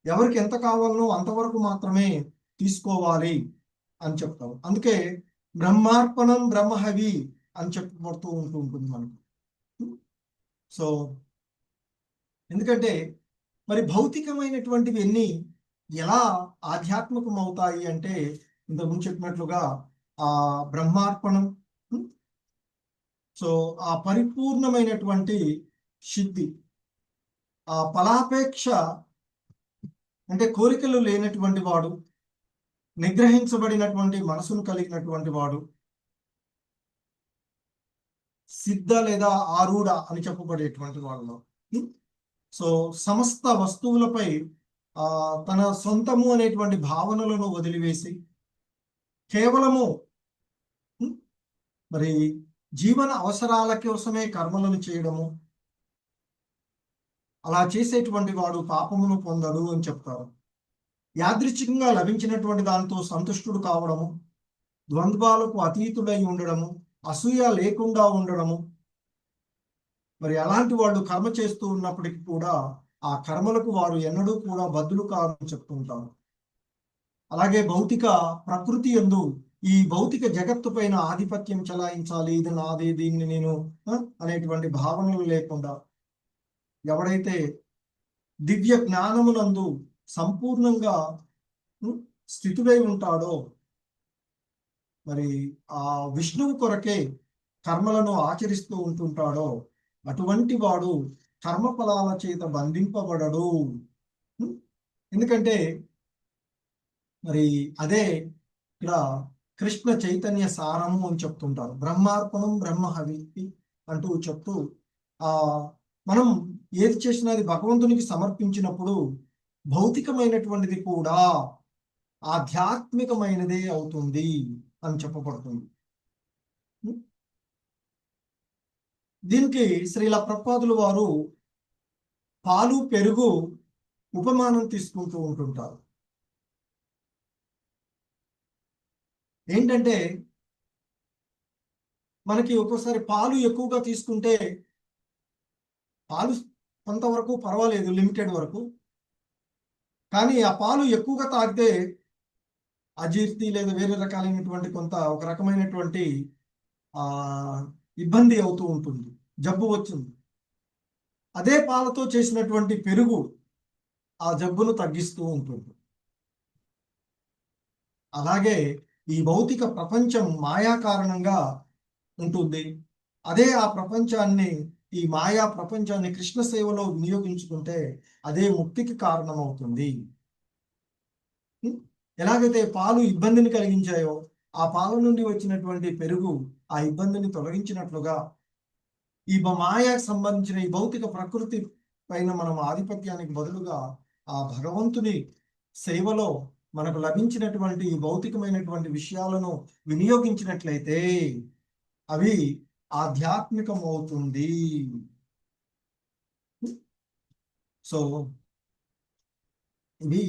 A: ఎవరికి ఎంత కావాలనో అంతవరకు మాత్రమే తీసుకోవాలి అని చెప్తారు. అందుకే బ్రహ్మార్పణం బ్రహ్మహవి అని చెప్పబడుతూ ఉంటుంది మనకు. సో ఎందుకంటే మరి భౌతికమైనటువంటివి ఎన్ని ఎలా ఆధ్యాత్మికం అవుతాయి అంటే, ఇంతకుముందు చెప్పినట్లుగా ఆ బ్రహ్మార్పణం, సో ఆ పరిపూర్ణమైనటువంటి సిద్ధి, ఆ ఫలాపేక్ష అంటే కోరికలు లేనటువంటి వాడు, నిగ్రహించబడినటువంటి మనసును కలిగినటువంటి వాడు, సిద్ధ లేదా ఆరూఢ అని చెప్పబడేటువంటి వాళ్ళు. సో సమస్త వస్తువులపై తన సొంతము అనేటువంటి భావనలను వదిలివేసి కేవలము మరి జీవన అవసరాల కోసమే కర్మలను చేయడము, అలా చేసేటువంటి వాడు పాపమును పొందడు అని చెప్తారు. యాదృచ్ఛికంగా లభించినటువంటి దాంతో సంతుష్టుడు కావడము, ద్వంద్వాలకు అతీతుడై ఉండడము, అసూయ లేకుండా ఉండడము, మరి అలాంటి వాళ్ళు కర్మ చేస్తూ ఉన్నప్పటికీ కూడా ఆ కర్మలకు వారు ఎన్నడూ కూడా బద్దులు కాదని చెప్తుంటారు. అలాగే భౌతిక ప్రకృతి యందు ఈ భౌతిక జగత్తు పైన ఆధిపత్యం చెలాయించాలి, ఇది నాది, దీన్ని నేను అనేటువంటి భావనలు లేకుండా ఎవడైతే దివ్య జ్ఞానమునందు సంపూర్ణంగా స్థితుడై ఉంటాడో, మరి ఆ విష్ణువు కొరకే కర్మలను ఆచరిస్తూ ఉంటుంటాడో, అటువంటి వాడు కర్మఫలాల చేత బంధింపబడడు. ఎందుకంటే మరి అదే ఇక్కడ కృష్ణ చైతన్య సారము అని చెప్తుంటారు. బ్రహ్మార్పణం బ్రహ్మహవి అంటూ చెప్తూ మనం ఏది చేసినా అది భగవంతునికి సమర్పించినప్పుడు భౌతికమైనటువంటిది కూడా ఆధ్యాత్మికమైనదే అవుతుంది అని చెప్పబడుతుంది. దీనికి శ్రీల ప్రభుపాదులు వారు పాలు పెరుగు ఉపమానం తీసుకుంటూ ఉంటుంటారు. ఏంటంటే మనకి ఒక్కోసారి పాలు ఎక్కువగా తీసుకుంటే, పాలు కొంతవరకు పర్వాలేదు, లిమిటెడ్ వరకు, కానీ ఆ పాలు ఎక్కువగా తాగితే అజీర్తి లేదా వేరే రకాలైనటువంటి ఒక రకమైనటువంటి ఇబ్బంది అవుతూ ఉంటుంది, జబ్బు వచ్చింది. అదే పాలతో చేసినటువంటి పెరుగు ఆ జబ్బును తగ్గిస్తూ ఉంటుంది. అలాగే ఈ భౌతిక ప్రపంచం మాయా కారణంగా ఉంటుంది. అదే ఆ ప్రపంచాన్ని, ఈ మాయా ప్రపంచాన్ని కృష్ణ సేవలో వినియోగించుకుంటే అదే ముక్తికి కారణమవుతుంది. ఎలాగైతే పాలు ఇబ్బందిని కలిగించాయో, ఆ పాల నుండి వచ్చినటువంటి పెరుగు ఆ ఇబ్బందిని తొలగించినట్లుగా ఈ మాయాకు సంబంధించిన ఈ భౌతిక ప్రకృతి పైన మనం ఆధిపత్యానికి బదులుగా ఆ భగవంతుని సేవలో మనకు లభించినటువంటి ఈ భౌతికమైనటువంటి విషయాలను వినియోగించినట్లయితే అవి ఆధ్యాత్మికం అవుతుంది. సో ఇవి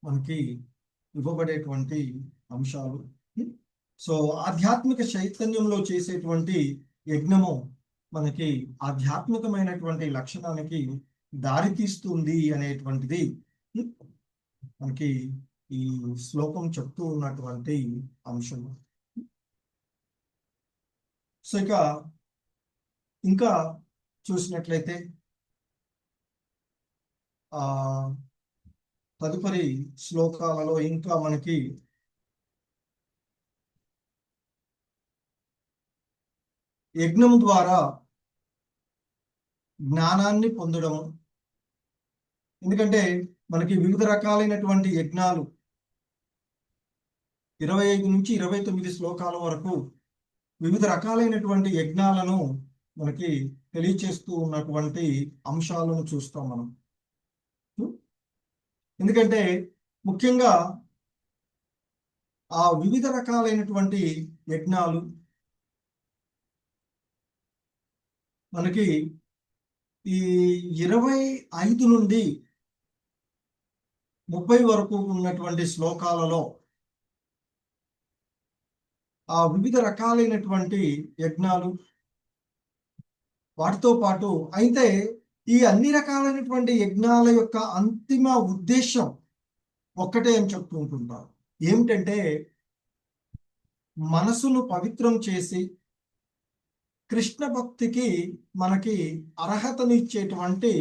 A: మనకి ఇవ్వబడేటువంటి అంశాలు. సో ఆధ్యాత్మిక చైతన్యంలో చేసేటువంటి యజ్ఞము మనకి ఆధ్యాత్మికమైనటువంటి లక్షణానికి దారితీస్తుంది అనేటువంటిది మనకి ఈ శ్లోకం చెప్తూ ఉన్నటువంటి అంశం. సో ఇంకా చూసినట్లయితే తదుపరి శ్లోకాలలో ఇంకా మనకి యజ్ఞం ద్వారా జ్ఞానాన్ని పొందడము. ఎందుకంటే మనకి వివిధ రకాలైనటువంటి యజ్ఞాలు 25 నుంచి 29 శ్లోకాల వరకు వివిధ రకాలైనటువంటి యజ్ఞాలను మనకి తెలియచేస్తూ ఉన్నటువంటి అంశాలను చూస్తాం మనం. ఎందుకంటే ముఖ్యంగా ఆ వివిధ రకాలైనటువంటి యజ్ఞాలు మనకి ఈ 25 నుండి 30 వరకు ఉన్నటువంటి శ్లోకాలలో ఆ వివిధ రకాలైనటువంటి యజ్ఞాలు వాటితో పాటు అయితే ఈ అన్ని రకాలైనటువంటి యజ్ఞాల యొక్క అంతిమ ఉద్దేశం ఒక్కటే అని చెప్తూ ఉంటుంటారు. ఏమిటంటే మనసును పవిత్రం చేసి కృష్ణ భక్తికి మనకి అర్హతనిచ్చేటువంటి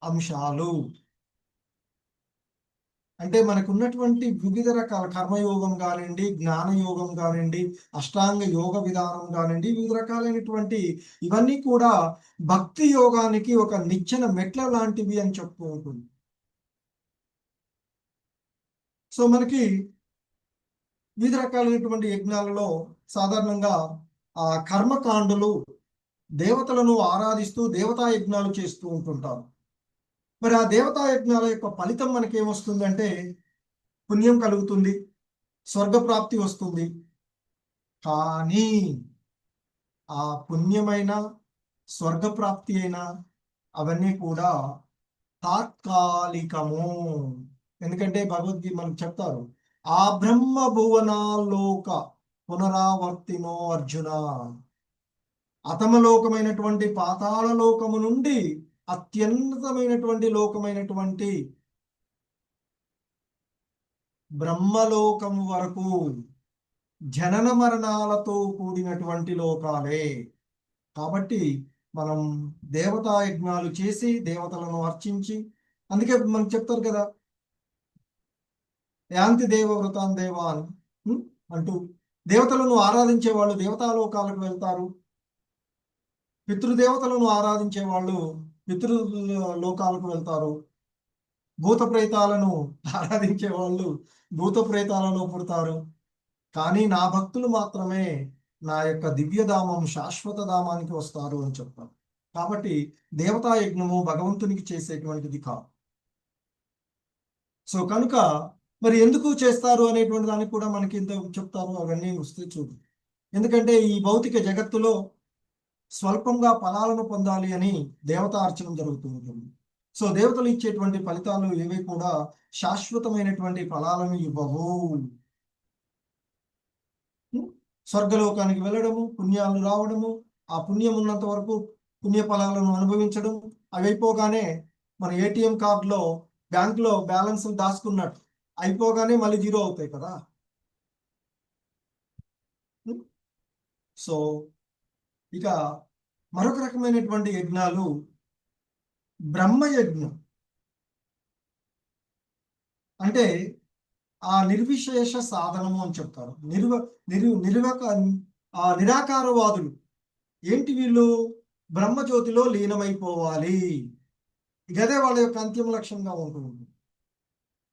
A: అంశాలు. అంటే మనకు ఉన్నటువంటి వివిధ రకాల కర్మయోగం కానివ్వండి, జ్ఞానయోగం కానివ్వండి, అష్టాంగ యోగ విధానం కానివ్వండి, వివిధ రకాలైనటువంటి ఇవన్నీ కూడా భక్తి యోగానికి ఒక నిచ్చెన మెట్ల లాంటివి అని చెప్తూ ఉంటుంది. సో మనకి వివిధ రకాలైనటువంటి యజ్ఞాలలో సాధారణంగా ఆ కర్మకాండులు దేవతలను ఆరాధిస్తూ దేవతా యజ్ఞాలు చేస్తూ ఉంటుంటారు. మరి ఆ దేవతా యజ్ఞాల యొక్క ఫలితం మనకి ఏమొస్తుందంటే పుణ్యం కలుగుతుంది, స్వర్గప్రాప్తి వస్తుంది. కానీ ఆ పుణ్యమైన స్వర్గప్రాప్తి అయినా అవన్నీ కూడా తాత్కాలికము. ఎందుకంటే భగవద్గీత మనకు చెప్తారు, ఆ బ్రహ్మ భువనాల్లోక పునరావర్తినో అర్జున. అతమలోకమైనటువంటి పాతాళ లోకము నుండి అత్యున్నతమైనటువంటి లోకమైనటువంటి బ్రహ్మలోకము వరకు జనన మరణాలతో కూడినటువంటి లోకాలే. కాబట్టి మనం దేవతా యజ్ఞాలు చేసి దేవతలను అర్చించి, అందుకే మనకు చెప్తారు కదా, యాంతి దేవవ్రతాన్ దేవాన్ అంటూ దేవతలను ఆరాధించే వాళ్ళు దేవతాలోకాలకు వెళ్తారు, పితృదేవతలను ఆరాధించే వాళ్ళు పితృలోకాలకు వెళ్తారు, భూత ప్రేతాలను ఆరాధించే వాళ్ళు భూత ప్రేతాలలో పుడతారు. కానీ నా భక్తులు మాత్రమే నా యొక్క దివ్యధామం శాశ్వత ధామానికి వస్తారు అని చెప్తారు. కాబట్టి దేవతా యజ్ఞము భగవంతునికి చేసేటువంటిది కాదు. సో కనుక మరి ఎందుకు చేస్తారు అనేటువంటి దానికి కూడా మనకి ఇంత చెప్తారు. అవన్నీ వస్తే చూడు. ఎందుకంటే ఈ భౌతిక జగత్తులో స్వల్పంగా ఫలాలను పొందాలి అని దేవతా అర్చన జరుగుతూ ఉంటుంది. సో దేవతలు ఇచ్చేటువంటి ఫలితాలు ఏవి కూడా శాశ్వతమైనటువంటి ఫలాలను ఇవ్వవు. స్వర్గలోకానికి వెళ్ళడము, పుణ్యాలు రావడము, ఆ పుణ్యం ఉన్నంత వరకు పుణ్య ఫలాలను అనుభవించడం, అవి అయిపోగానే మన ఏటీఎం కార్డులో బ్యాంకులో బ్యాలెన్స్ దాచుకున్నట్టు అయిపోగానే మళ్ళీ జీరో అవుతాయి కదా. సో ఇక మరొక రకమైనటువంటి యజ్ఞాలు బ్రహ్మయజ్ఞం. అంటే ఆ నిర్విశేష సాధనము అని చెప్తారు. నిరాకారవాదులు ఏంటి, వీళ్ళు బ్రహ్మజ్యోతిలో లీనమైపోవాలి, ఇదే వాళ్ళ యొక్క అంతిమ లక్ష్యంగా ఉంటుంది.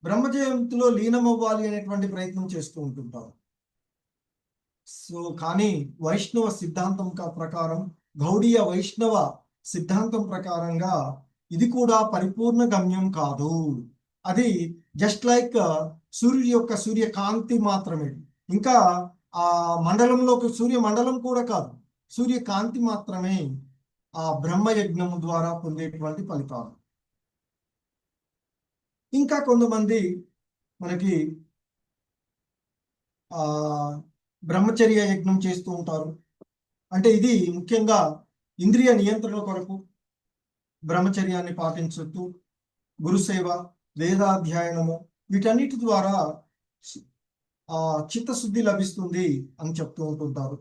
A: బ్రహ్మజ్యోతిలో లీనమవ్వాలి అనేటువంటి ప్రయత్నం చేస్తూ ఉంటుంటారు. సో కానీ వైష్ణవ సిద్ధాంతం ప్రకారం, గౌడీయ వైష్ణవ సిద్ధాంతం ప్రకారంగా ఇది కూడా పరిపూర్ణ గమ్యం కాదు. అది జస్ట్ లైక్ సూర్యుడి యొక్క సూర్యకాంతి మాత్రమే. ఇంకా ఆ మండలంలోకి సూర్యమండలం కూడా కాదు, సూర్యకాంతి మాత్రమే ఆ బ్రహ్మయజ్ఞము ద్వారా పొందేటువంటి ఫలితాలు. ఇంకా కొంతమంది మనకి బ్రహ్మచర్య యజ్ఞం చేస్తూ ఉంటారు. అంటే ఇది ముఖ్యంగా ఇంద్రియ నియంత్రణ కొరకు బ్రహ్మచర్యాన్ని పాటించుతూ గురుసేవ, వేదాధ్యయనము, వీటన్నిటి ద్వారా చిత్తశుద్ధి లభిస్తుంది అని చెప్తూ ఉంటుంటారు.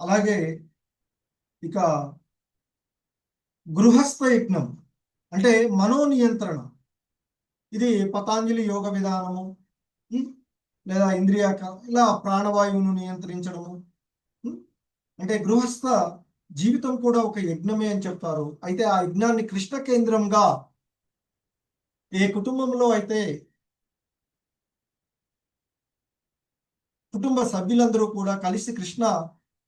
A: అలాగే ఇక గృహస్థ యజ్ఞం అంటే మనోనియంత్రణ. ఇది పతాంజలి యోగ విధానము, లేదా ఇంద్రియ ఇలా ప్రాణవాయువును నియంత్రించడము. అంటే గృహస్థ జీవితం కూడా ఒక యజ్ఞమే అని చెప్తారు. అయితే ఆ యజ్ఞాన్ని కృష్ణ కేంద్రంగా ఏ కుటుంబంలో అయితే కుటుంబ సభ్యులందరూ కూడా కలిసి కృష్ణ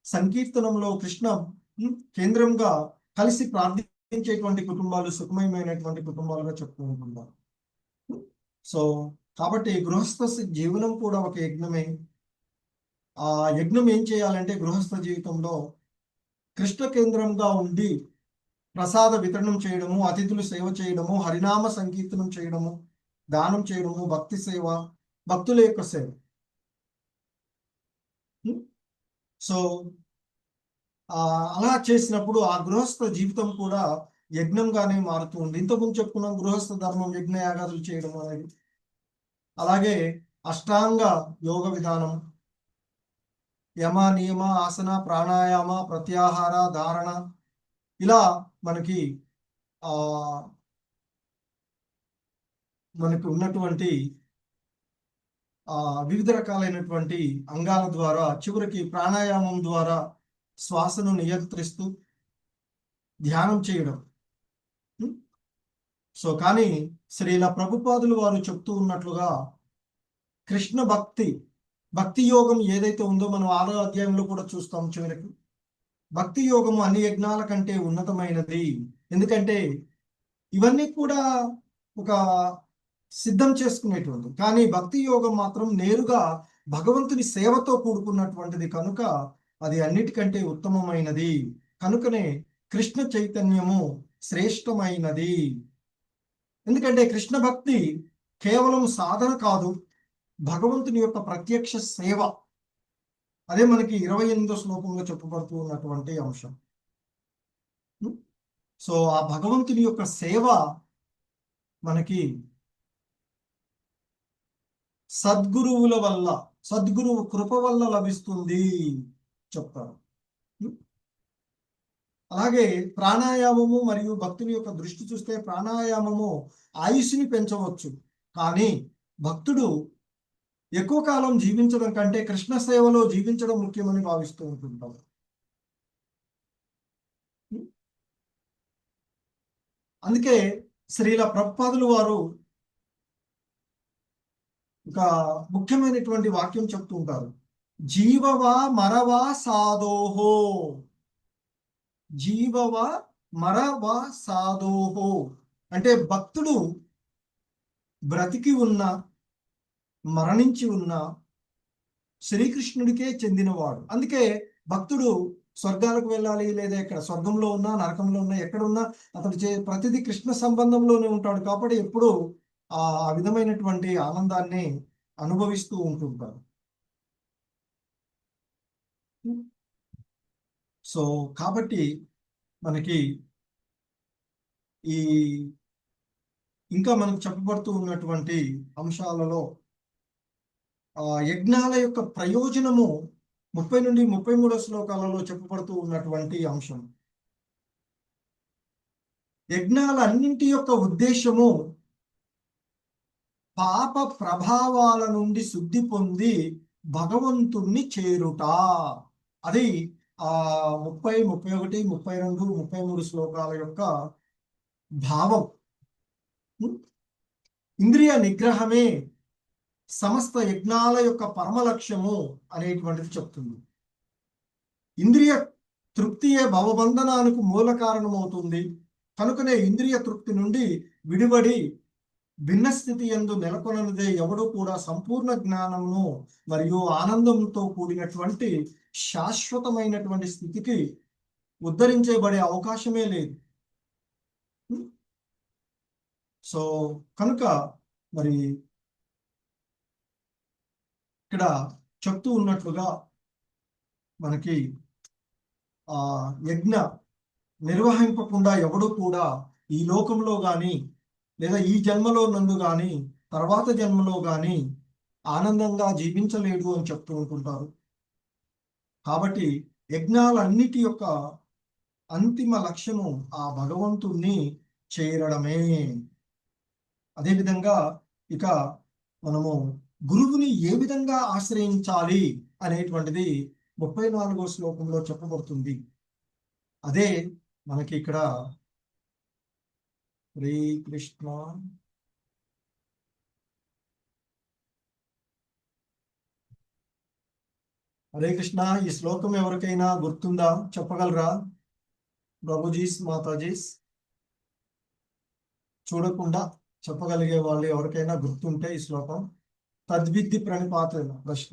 A: సంకీర్తనంలో కృష్ణ కేంద్రంగా కలిసి ప్రార్థించేటువంటి కుటుంబాలు సుఖమయమైనటువంటి కుటుంబాలుగా చెప్తూ ఉంటున్నారు. సో కాబట్టి గృహస్థ జీవనం కూడా ఒక యజ్ఞమే. ఆ యజ్ఞం ఏం చేయాలంటే గృహస్థ జీవితంలో కృష్ణ కేంద్రంగా ఉండి ప్రసాద వితరణం చేయడము, అతిథులు సేవ చేయడము, హరినామ సంకీర్తనం చేయడము, దానం చేయడము, భక్తి సేవ, భక్తుల యొక్క సేవ. సో అలా చేసినప్పుడు ఆ గృహస్థ జీవితం కూడా యజ్ఞంగానే మారుతూ ఉంది. ఇంతకుముందు చెప్పుకున్నాం గృహస్థ ధర్మం యజ్ఞ యాగాదులు చేయడం అనేది. అలాగే అష్టాంగ యోగ విధానం, యమ నియమ ఆసన ప్రాణాయామ ప్రత్యాహార ధారణ, ఇలా మనకి మనకు ఉన్నటువంటి వివిధ రకాలైనటువంటి అంగాల ద్వారా చివరికి ప్రాణాయామం ద్వారా శ్వాసను నియంత్రిస్తూ ధ్యానం చేయడం. సో కానీ శ్రీల ప్రభుపాదులు వారు చెప్తూ ఉన్నట్లుగా కృష్ణ భక్తి యోగం ఏదైతే ఉందో మనం 6వ అధ్యాయంలో కూడా చూస్తాం. చివరికి భక్తి యోగము అన్ని యజ్ఞాల కంటే ఉన్నతమైనది. ఎందుకంటే ఇవన్నీ కూడా ఒక సిద్ధం చేసుకునేటువంటి, కానీ భక్తి యోగం మాత్రం నేరుగా భగవంతుని సేవతో కూడుకున్నటువంటిది కనుక అది అన్నిటికంటే ఉత్తమమైనది. కనుకనే కృష్ణ చైతన్యము శ్రేష్టమైనది. ఎందుకంటే కృష్ణ భక్తి కేవలం సాధన కాదు, భగవంతుని యొక్క ప్రత్యక్ష సేవ. అదే మనకి 28వ శ్లోకంలో చెప్పబడుతూ ఉన్నటువంటి అంశం. సో ఆ భగవంతుని యొక్క సేవ మనకి సద్గురువుల వల్ల, సద్గురువు కృప వల్ల లభిస్తుంది చెప్తారు. అలాగే ప్రాణాయామము మరియు భక్తుని యొక్క దృష్టి చూస్తే ప్రాణాయామము ఆయుష్ని పెంచవచ్చు, కానీ భక్తుడు ఎక్కువ కాలం జీవించడం కంటే కృష్ణ సేవలో జీవించడం ముఖ్యమని భావిస్తూ ఉంటుంటారు. అందుకే శ్రీల ప్రభుపాదులు వారు ఒక ముఖ్యమైనటువంటి వాక్యం చెప్తూ ఉంటారు. జీవవా మరవా సాధోహో, జీవవా మరవా సాధోహో అంటే భక్తుడు బ్రతికి ఉన్న మరణించి ఉన్న శ్రీకృష్ణుడికే చెందినవాడు. అందుకే భక్తుడు స్వర్గాలకు వెళ్ళాలి, లేదా ఇక్కడ స్వర్గంలో ఉన్నా నరకంలో ఉన్నా ఎక్కడున్నా అతడు ప్రతిదీ కృష్ణ సంబంధంలోనే ఉంటాడు. కాబట్టి ఎప్పుడు ఆ విధమైనటువంటి ఆనందాన్ని అనుభవిస్తూ ఉంటుంటారు. సో కాబట్టి మనకి ఈ ఇంకా మనకు చెప్పబడుతూ ఉన్నటువంటి అంశాలలో యజ్ఞాల యొక్క ప్రయోజనము 30 నుండి 33 శ్లోకాలలో చెప్పబడుతూ ఉన్నటువంటి అంశం. యజ్ఞాలన్నింటి యొక్క ఉద్దేశము పాప ప్రభావాల నుండి శుద్ధి పొంది భగవంతుణ్ణి చేరుట. అది 30, 31, 32, 33 శ్లోకాల యొక్క భావం. ఇంద్రియ నిగ్రహమే సమస్త యజ్ఞాల యొక్క పరమ లక్ష్యము అనేటువంటిది చెప్తుంది. ఇంద్రియ తృప్తియే భవబంధనానికి మూల కారణమవుతుంది. కనుకనే ఇంద్రియ తృప్తి నుండి విడిబడి భిన్న స్థితి యందు నెలకొనదే ఎవడు కూడా సంపూర్ణ జ్ఞానమును మరియు ఆనందంతో కూడినటువంటి శాశ్వతమైనటువంటి స్థితికి ఉద్ధరించబడే అవకాశమే లేదు. సో కనుక మరి ఇక్కడ చెప్తూ ఉన్నట్లుగా మనకి యజ్ఞ నిర్వహింపకుండా ఎవడు కూడా ఈ లోకంలో కానీ లేదా ఈ జన్మలో నందు కానీ తర్వాత జన్మలో కానీ ఆనందంగా జీవించలేడు అని చెప్తూ ఉంటుంటారు. కాబట్టి యజ్ఞాలన్నిటి యొక్క అంతిమ లక్ష్యము ఆ భగవంతుణ్ణి చేరడమే. అదేవిధంగా ఇక మనము గురువుని ఏ విధంగా ఆశ్రయించాలి అనేటువంటిది 34వ శ్లోకంలో చెప్పబడుతుంది. అదే మనకి ఇక్కడ హరే కృష్ణ హరే కృష్ణ. ఈ శ్లోకం ఎవరికైనా గుర్తుందా? చెప్పగలరా ప్రభుజీస్ మాతాజీస్? చూడకుండా చెప్పగలిగే వాళ్ళు ఎవరికైనా గుర్తుంటే ఈ శ్లోకం తద్విద్ధి ప్రణిపాత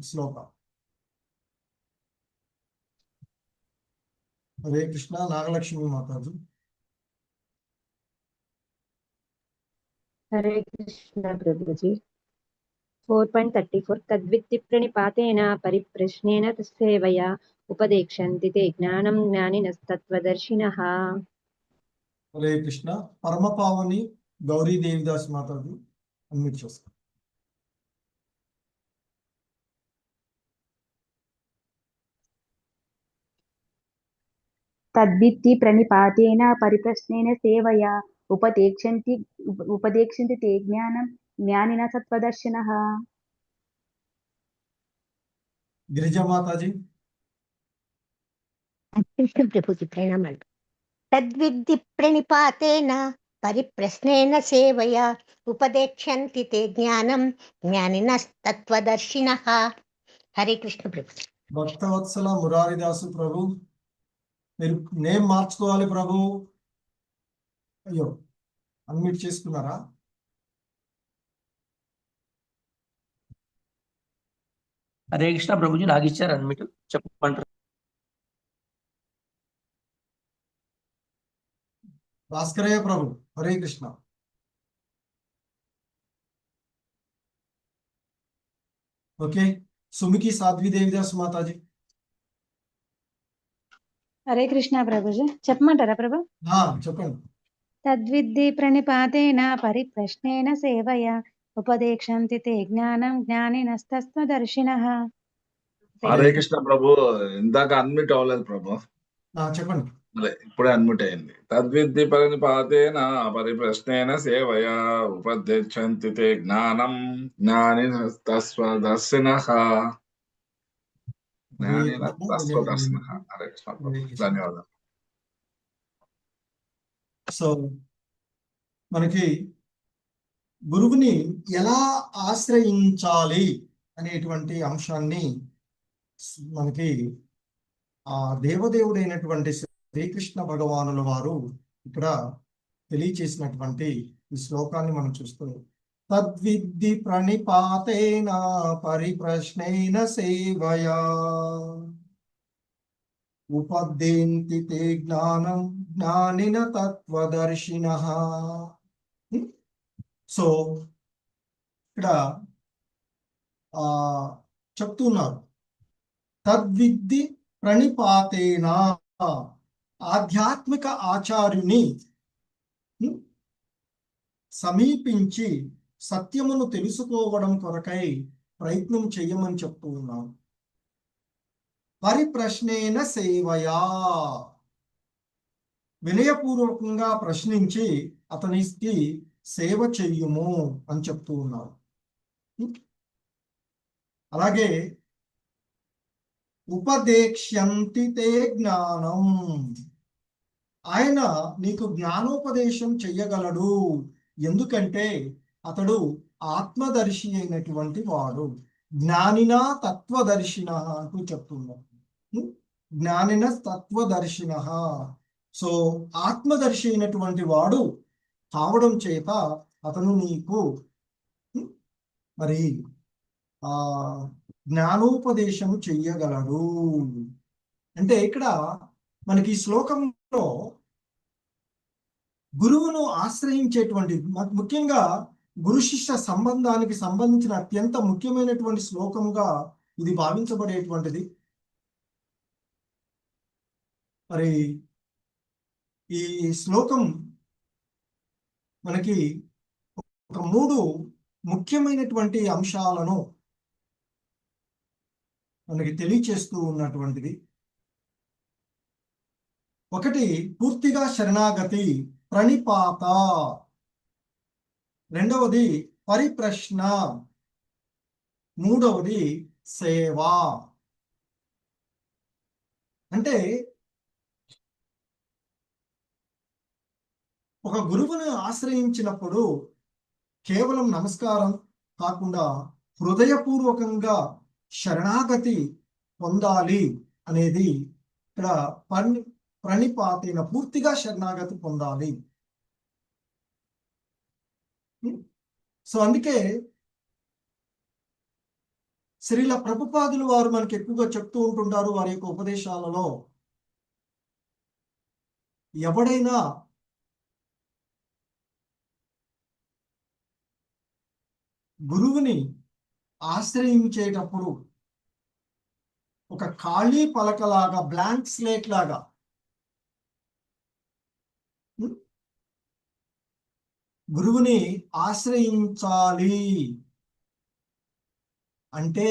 A: శ్లోకం. హరే కృష్ణ. నాగలక్ష్మి మాతాజీ.
G: హరే కృష్ణ ప్రభుజీ. 4.34 తద్విత్తి ప్రణిపాతేన పరిప్రశ్నేన సేవయా ఉపదేక్షంతి తే జ్ఞానం జ్ఞానినస్తత్వదర్శినః.
A: హరే కృష్ణ. పరమపావని గౌరీ దేవిదాస్ మాతాజీ అన్మిట్ చేస్తారు.
H: తద్విత్తి ప్రణిపాతేన పరిప్రశ్నేన సేవయా ఉపదేక్షంతి తే జ్ఞానం జ్ఞానిన సత్వదర్శినః.
A: గిరిజా మాతాజీ.
I: కృష్ణ ప్రభుజీ ప్రణామాలు. తద్విద్ధి ప్రణిపాతేన పరిప్రశ్నేన సేవయా ఉపదేక్షంతి తే జ్ఞానం జ్ఞానినస్తత్వదర్శినః. హరే కృష్ణ ప్రభుజీ.
A: భక్తవత్సల మురారిదాసు ప్రభు, మీరు నేమ్ మార్చుకోవాలి ప్రభు. అయ్యో, అన్మిట్ చేసుకున్నారా?
E: హరే కృష్ణ ప్రభుజీ, నాకు ఇచ్చారు అన్మిట్, చెప్పమంటారు.
A: భాస్కరయ్య ప్రభు. హరే కృష్ణ. ఓకే. సుమికి సాధ్వి దేవిదాస్ మాతాజీ.
F: హరే కృష్ణ ప్రభుజీ. చెప్పమంటారా ప్రభు?
A: చెప్పండి.
F: తద్విద్ధి ప్రణిపాతేన పరిప్రశ్నేన సేవయా ఉపదేక్షంతి తే జ్ఞానం జ్ఞానినస్తత్వదర్శినః.
J: హరే కృష్ణ ప్రభు. ఇందాక అన్మిట్ అవ్వలేదు ప్రభు.
A: చెప్పండి.
J: ఇప్పుడే అన్మిట్ అయింది. తద్విద్ధి పరిపాతేన పరిప్రశ్నేన సేవయా ఉపదేక్షంతి తే జ్ఞానం జ్ఞానినస్తత్వదర్శినః. జ్ఞానినస్తత్వదర్శినః. హరే కృష్ణ ప్రభు. ధన్యవాదాలు.
A: సో మనకి గురువుని ఎలా ఆశ్రయించాలి అనేటువంటి అంశాన్ని మనకి ఆ దేవదేవుడైనటువంటి శ్రీకృష్ణ భగవానుల వారు ఇక్కడ తెలియచేసినటువంటి ఈ శ్లోకాన్ని మనం చూస్తున్నాం. తద్విద్ధి ప్రణిపాతేన పరిప్రశ్నేన సేవయా ఉపదేంతి తే జ్ఞానం జ్ఞానిన తత్వదర్శినః. సో ఇక్కడ చెప్తున్నారు, తద్విద్ధి ప్రణిపాతేన, ఆధ్యాత్మిక ఆచార్యుని సమీపించి సత్యమును తెలుసుకోవడం కొరకై ప్రయత్నం చెయ్యమని చెప్తూ ఉన్నాను. పరిప్రశ్నేన సేవయా, వినయపూర్వకంగా ప్రశ్నించి అతనికి సేవ చెయ్యుము అని చెప్తూ ఉన్నారు. అలాగే ఉపదేక్ష్యంతి తే జ్ఞానం, ఆయన నీకు జ్ఞానోపదేశం చెయ్యగలడు. ఎందుకంటే అతడు ఆత్మదర్శి అయినటువంటి వాడు. జ్ఞానిన తత్వదర్శిన అంటూ చెప్తున్నాడు. జ్ఞానిన తత్వదర్శిన. సో ఆత్మదర్శి అయినటువంటి వాడు కావడం చేత అతను నీకు మరి జ్ఞానోపదేశము చెయ్యగలడు. అంటే ఇక్కడ మనకి ఈ శ్లోకంలో గురువును ఆశ్రయించేటువంటి, ముఖ్యంగా గురు శిష్య సంబంధానికి సంబంధించిన అత్యంత ముఖ్యమైనటువంటి శ్లోకంగా ఇది భావించబడేటువంటిది. మరి ఈ శ్లోకం మనకి ఒక 3 ముఖ్యమైనటువంటి అంశాలను మనకి తెలియచేస్తూ ఉన్నటువంటిది. ఒకటి పూర్తిగా శరణాగతి, ప్రణిపాత. రెండవది పరిప్రశ్న. మూడవది సేవ. అంటే ఒక గురువును ఆశ్రయించినప్పుడు కేవలం నమస్కారం కాకుండా హృదయపూర్వకంగా శరణాగతి పొందాలి అనేది ఇక్కడ ప్రణిపాతైన, పూర్తిగా శరణాగతి పొందాలి. సో అందుకే శ్రీల ప్రభుపాదులు వారు మనకి ఎక్కువగా చెప్తూ ఉంటుంటారు వారి యొక్క ఉపదేశాలలో, ఎవడైనా గురువుని ఆశ్రయించేటప్పుడు ఒక ఖాళీ పలకలాగా, బ్లాంక్ స్లేట్ లాగా గురువుని ఆశ్రయించాలి అంటే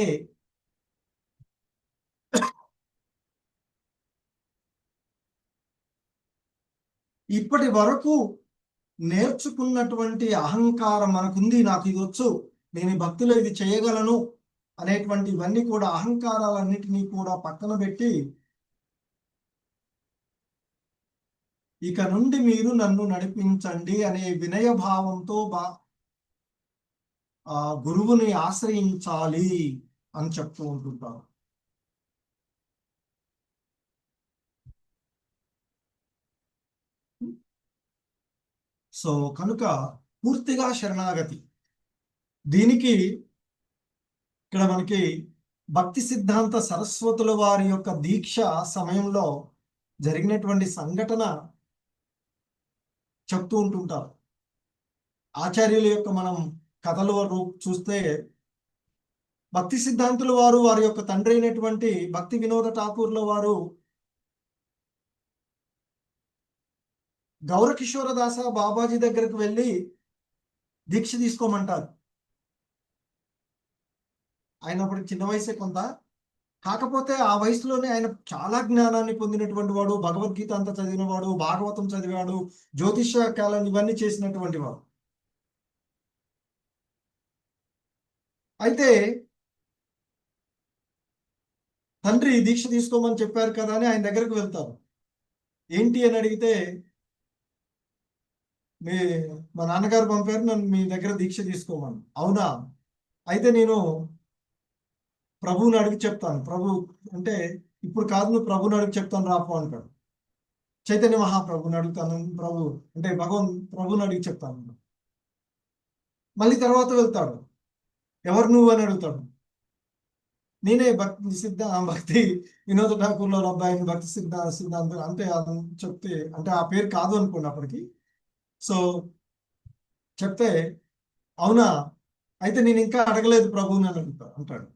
A: ఇప్పటి వరకు నేర్చుకున్నటువంటి అహంకారం మనకుంది, నాకు ఇది వచ్చు, నేను ఈ భక్తిలో ఇది చేయగలను అనేటువంటి ఇవన్నీ కూడా అహంకారాలన్నిటినీ కూడా పక్కన పెట్టి ఇక నుండి మీరు నన్ను నడిపించండి అనే వినయ భావంతో గురువుని ఆశ్రయించాలి అని చెప్తూ ఉంటుంటారు. సో కనుక పూర్తిగా శరణాగతి. దీనికి ఇక్కడ మనకి భక్తి సిద్ధాంత సరస్వతుల వారి యొక్క దీక్ష సమయంలో జరిగినటువంటి సంఘటన చెప్తూ ఉంటుంటారు. ఆచార్యుల యొక్క మనం కథలు చూస్తే భక్తి సిద్ధాంతుల వారు వారి యొక్క తండ్రి అయినటువంటి భక్తి వినోద ఠాకూర్ల వారు గౌరకిషోరదాస బాబాజీ దగ్గరకు వెళ్ళి దీక్ష తీసుకోమంటారు. ఆయన అప్పుడు చిన్న వయసే కొంత, కాకపోతే ఆ వయసులోనే ఆయన చాలా జ్ఞానాన్ని పొందినటువంటి వాడు, భగవద్గీత అంతా చదివినవాడు, భాగవతం చదివాడు, జ్యోతిష కాలం ఇవన్నీ చేసినటువంటి వాడు. అయితే తండ్రి దీక్ష తీసుకోమని చెప్పారు కదా అని ఆయన దగ్గరకు వెళ్తారు. ఏంటి అని అడిగితే, మా నాన్నగారు పంపారు నన్ను మీ దగ్గర దీక్ష తీసుకోమని. అవునా, అయితే నేను ప్రభువుని అడిగి చెప్తాను. ప్రభు అంటే ఇప్పుడు కాదు, నువ్వు ప్రభుని అడిగి చెప్తాను రాపు అంటాడు. చైతన్య మహాప్రభుని అడుగుతాను, ప్రభు అంటే ప్రభుని అడిగి చెప్తాను. మళ్ళీ తర్వాత వెళ్తాడు, ఎవరు నువ్వు అని అడుగుతాడు. నేనే భక్తి వినోద ఠాకూర్ల అబ్బాయిని, భక్తి సిద్ధాంతం అంటే చెప్తే, అంటే ఆ పేరు కాదు అనుకోండి అప్పటికి. సో చెప్తే, అవునా, అయితే నేను ఇంకా అడగలేదు ప్రభువుని అని అంటాడు.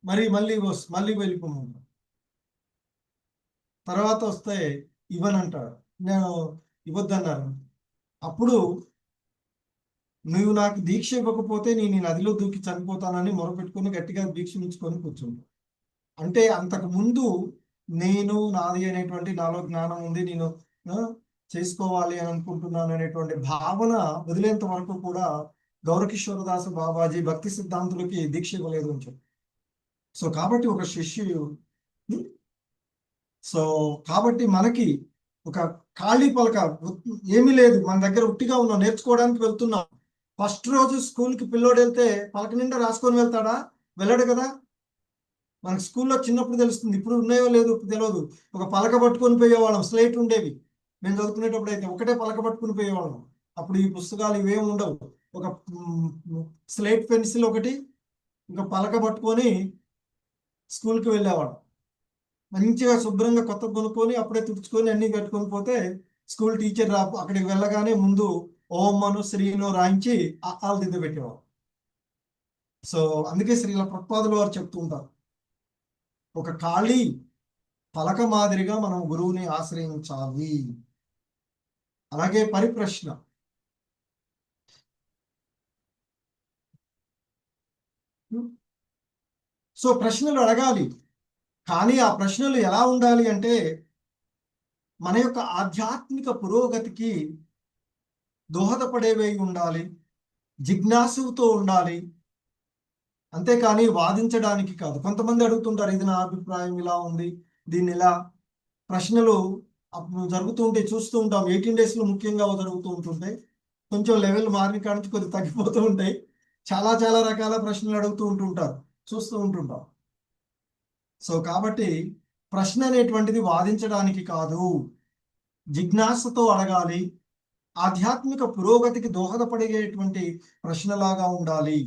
A: మళ్ళీ వెళ్ళిపోమంటాడు. తర్వాత వస్తే ఇవ్వనంటాడు. నేను ఇవ్వద్దన్నారు. అప్పుడు నువ్వు నాకు దీక్ష ఇవ్వకపోతే నేను ఈ నదిలో దూకి చనిపోతానని మొరపెట్టుకుని గట్టిగా దీక్ష ఉంచుకొని కూర్చుంటాను. అంటే అంతకు ముందు నేను నాది అనేటువంటి, నాలో జ్ఞానం ఉంది, నేను చేసుకోవాలి అని అనుకుంటున్నాను అనేటువంటి భావన వదిలేంత వరకు కూడా గౌరకిషోరదాస బాబాజీ భక్తి సిద్ధాంతులకి దీక్ష ఇవ్వలేదు అని చెప్పి. సో కాబట్టి ఒక శిష్యుడు, సో కాబట్టి మనకి ఒక ఖాళీ పలక ఏమీ లేదు, మన దగ్గర ఉట్టిగా ఉన్నాం, నేర్చుకోవడానికి వెళ్తున్నాం. ఫస్ట్ రోజు స్కూల్కి పిల్లోడు వెళ్తే పలక నిండా రాసుకొని వెళ్తాడా? వెళ్ళడు కదా. మనకు స్కూల్లో చిన్నప్పుడు తెలుస్తుంది, ఇప్పుడు ఉన్నాయో లేదు తెలియదు. ఒక పలక పట్టుకొని పోయేవాళ్ళం, స్లేట్ ఉండేవి. మేము చదువుకునేటప్పుడు అయితే ఒకటే పలక పట్టుకుని పోయేవాళ్ళం. అప్పుడు ఈ పుస్తకాలు ఇవేమి ఉండవు. ఒక స్లేట్ పెన్సిల్ ఒకటి, ఇంకా పలక పట్టుకొని స్కూల్కి వెళ్ళేవాడు. మంచిగా శుభ్రంగా కొత్త కొనుక్కొని అప్పుడే తుడుచుకొని అన్ని కట్టుకొని పోతే స్కూల్ టీచర్ అక్కడికి వెళ్ళగానే ముందు ఓమ్మను శ్రీను రాయించి ఆలు దిద్ద పెట్టేవాడు. సో అందుకే శ్రీల ప్రభుపాదుల వారు చెప్తూ ఉంటారు, ఒక ఖాళీ పలక మాదిరిగా మనం గురువుని ఆశ్రయించాలి. అలాగే పరిప్రశ్న. సో ప్రశ్నలు అడగాలి, కానీ ఆ ప్రశ్నలు ఎలా ఉండాలి అంటే మన యొక్క ఆధ్యాత్మిక పురోగతికి దోహదపడేవై ఉండాలి, జిజ్ఞాసుతో ఉండాలి, అంతేకాని వాదించడానికి కాదు. కొంతమంది అడుగుతుంటారు, ఇది నా అభిప్రాయం ఇలా ఉంది, దీన్ని ఇలా. ప్రశ్నలు జరుగుతూ ఉంటే చూస్తూ ఉంటాం. 18 days ముఖ్యంగా జరుగుతూ ఉంటుంటాయి. కొంచెం లెవెల్ మారిన కాడ నుంచి కొద్దిగా తగ్గిపోతూ ఉంటాయి. చాలా చాలా రకాల ప్రశ్నలు అడుగుతూ ఉంటుంటారు, చూస్తూ ఉంటుంటాం. సో కాబట్టి ప్రశ్న అనేటువంటిది వాదించడానికి కాదు, జిజ్ఞాసతో అడగాలి, ఆధ్యాత్మిక పురోగతికి దోహదపడేటువంటి ప్రశ్నలాగా ఉండాలి.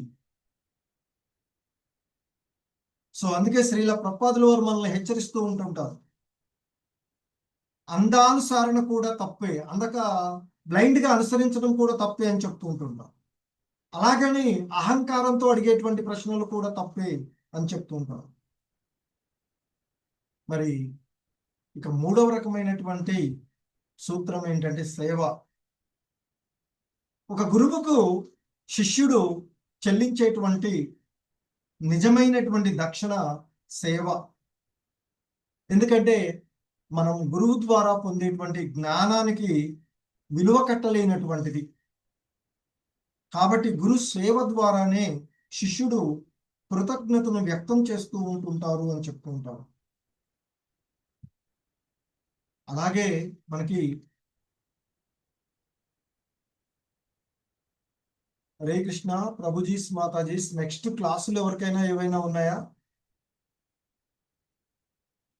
A: సో అందుకే శ్రీల ప్రభుపాదుల వారు మనల్ని హెచ్చరిస్తూ ఉంటుంటారు, అందానుసరణ కూడా తప్పే, బ్లైండ్ గా అనుసరించడం కూడా తప్పే అని చెప్తూ ఉంటుంటాం. అలాగని అహంకారంతో అడిగేటువంటి ప్రశ్నలు కూడా తప్పే అని చెప్తూ ఉంటాం. మరి ఇక మూడవ రకమైనటువంటి సూత్రం ఏంటంటే సేవ. ఒక గురువుకు శిష్యుడు చెల్లించేటువంటి నిజమైనటువంటి దక్షిణ సేవ. ఎందుకంటే మనం గురువు ద్వారా పొందేటువంటి జ్ఞానానికి విలువ కట్టలేనటువంటిది. కాబట్టి గురు సేవ ద్వారానే శిష్యుడు కృతజ్ఞతను వ్యక్తం చేస్తూ ఉంటుంటారు అని చెప్తూ ఉంటారు. అలాగే మనకి హరే కృష్ణ ప్రభుజీస్ మాతాజీస్ నెక్స్ట్ క్లాసులు ఎవరికైనా ఏవైనా ఉన్నాయా?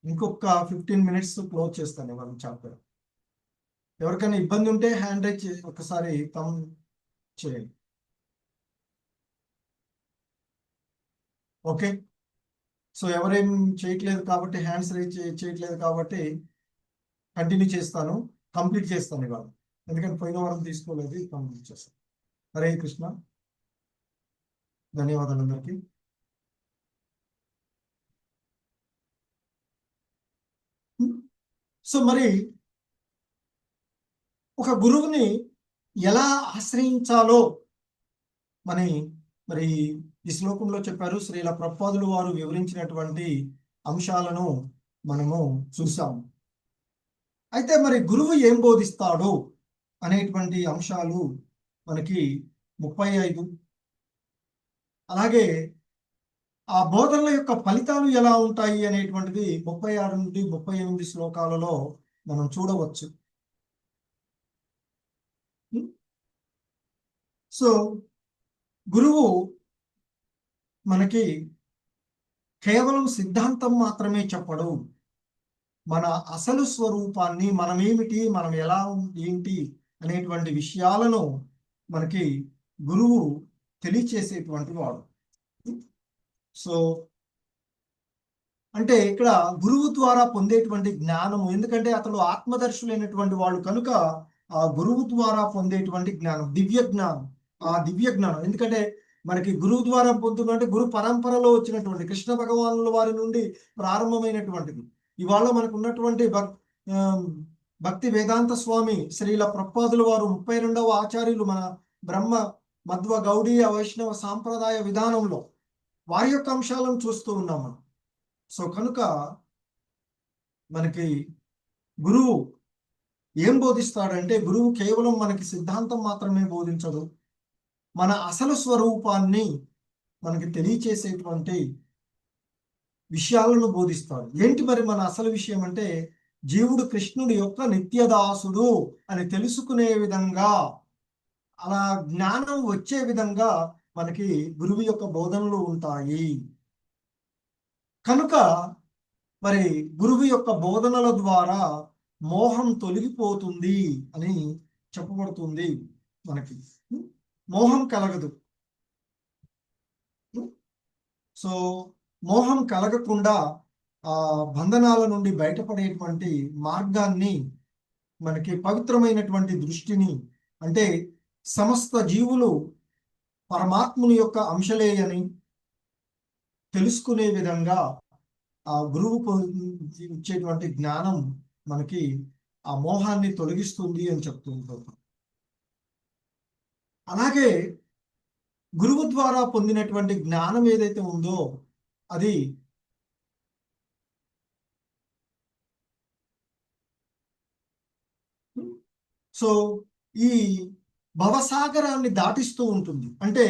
A: ఇంకొక 15 minutes క్లోజ్ చేస్తాను ఇవాళ చాప్టర్. ఎవరికైనా ఇబ్బంది ఉంటే హ్యాండ్ రైజ్ ఒకసారి కమ్ చేయండి. ఓకే, సో ఎవరేం చేయట్లేదు కాబట్టి, హ్యాండ్స్ రైజ్ చేయట్లేదు కాబట్టి కంటిన్యూ చేస్తాను, కంప్లీట్ చేస్తాను ఇవాళ. ఎందుకంటే పోయిన వారం తీసుకోలేదు, కంప్లీట్ చేస్తాను. హరే కృష్ణ, ధన్యవాదాలు అందరికీ. సో మరి ఒక గురువుని ఎలా ఆశ్రయించాలో మరి ఈ శ్లోకంలో చెప్పారు. శ్రీల ప్రభుపాదులు వారు వివరించినటువంటి అంశాలను మనము చూసాము. అయితే మరి గురువు ఏం బోధిస్తాడు అనేటువంటి అంశాలు మనకి 35, అలాగే ఆ బోధనల యొక్క ఫలితాలు ఎలా ఉంటాయి అనేటువంటిది 36 నుండి 38 శ్లోకాలలో మనం చూడవచ్చు. సో గురువు మనకి కేవలం సిద్ధాంతం మాత్రమే చెప్పడు. మన అసలు స్వరూపాన్ని, మనమేమిటి, మనం ఎలా ఏంటి అనేటువంటి విషయాలను మనకి గురువు తెలియచేసేటువంటి వాడు. సో అంటే ఇక్కడ గురువు ద్వారా పొందేటువంటి జ్ఞానము, ఎందుకంటే అతడు ఆత్మదర్శులైనటువంటి వాడు కనుక ఆ గురువు ద్వారా పొందేటువంటి జ్ఞానం దివ్య జ్ఞానం. ఆ దివ్య జ్ఞానం ఎందుకంటే మనకి గురువు ద్వారా పొందుతుందంటే గురు పరంపరలో వచ్చినటువంటి కృష్ణ భగవానుల వారి నుండి ప్రారంభమైనటువంటిది. ఇవాళ మనకు ఉన్నటువంటి భక్తి వేదాంత స్వామి శ్రీల ప్రభుపాదుల వారు 32వ ఆచార్యులు మన బ్రహ్మ మధ్వ గౌడీయ వైష్ణవ సాంప్రదాయ విధానంలో వారి యొక్క అంశాలను చూస్తూ ఉన్నాం మనం. సో కనుక మనకి గురువు ఏం బోధిస్తాడంటే, గురువు కేవలం మనకి సిద్ధాంతం మాత్రమే బోధించదు, మన అసలు స్వరూపాన్ని మనకి తెలియచేసేటువంటి విషయాలను బోధిస్తాడు. ఏంటి మరి మన అసలు విషయం అంటే, జీవుడు కృష్ణుడి యొక్క నిత్యదాసుడు అని తెలుసుకునే విధంగా, అలా జ్ఞానం వచ్చే విధంగా మనకి గురువు యొక్క బోధనలు ఉంటాయి. కనుక మరి గురువు యొక్క బోధనల ద్వారా మోహం తొలగిపోతుంది అని చెప్పబడుతుంది. మనకి మోహం కలగదు. సో మోహం కలగకుండా ఆ బంధనాల నుండి బయటపడేటువంటి మార్గాన్ని, మనకి పవిత్రమైనటువంటి దృష్టిని, అంటే సమస్త జీవులు పరమాత్ముని యొక్క అంశలే అని తెలుసుకునే విధంగా ఆ గురువు ఇచ్చేటువంటి జ్ఞానం మనకి ఆ మోహాన్ని తొలగిస్తుంది అని చెప్తూ ఉంటారు. అలాగే గురువు ద్వారా పొందినటువంటి జ్ఞానం ఏదైతే ఉందో అది సో ఈ భవసాగరాన్ని దాటిస్తూ ఉంటుంది. అంటే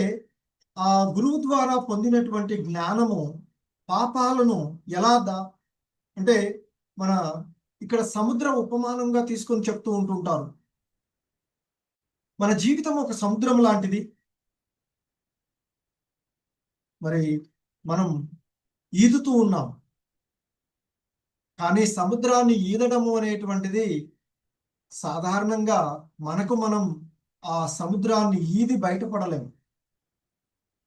A: ఆ గురువు ద్వారా పొందినటువంటి జ్ఞానము పాపాలను ఎలా అంటే మన ఇక్కడ సముద్ర ఉపమానంగా తీసుకొని చెప్తూ ఉంటుంటారు. మన జీవితం ఒక సముద్రం లాంటిది. మరి మనం ఈదుతూ ఉన్నాం, కానీ సముద్రాన్ని ఈదడము అనేటువంటిది సాధారణంగా మనకు మనం ఆ సముద్రాన్ని ఈది బయటపడలేము.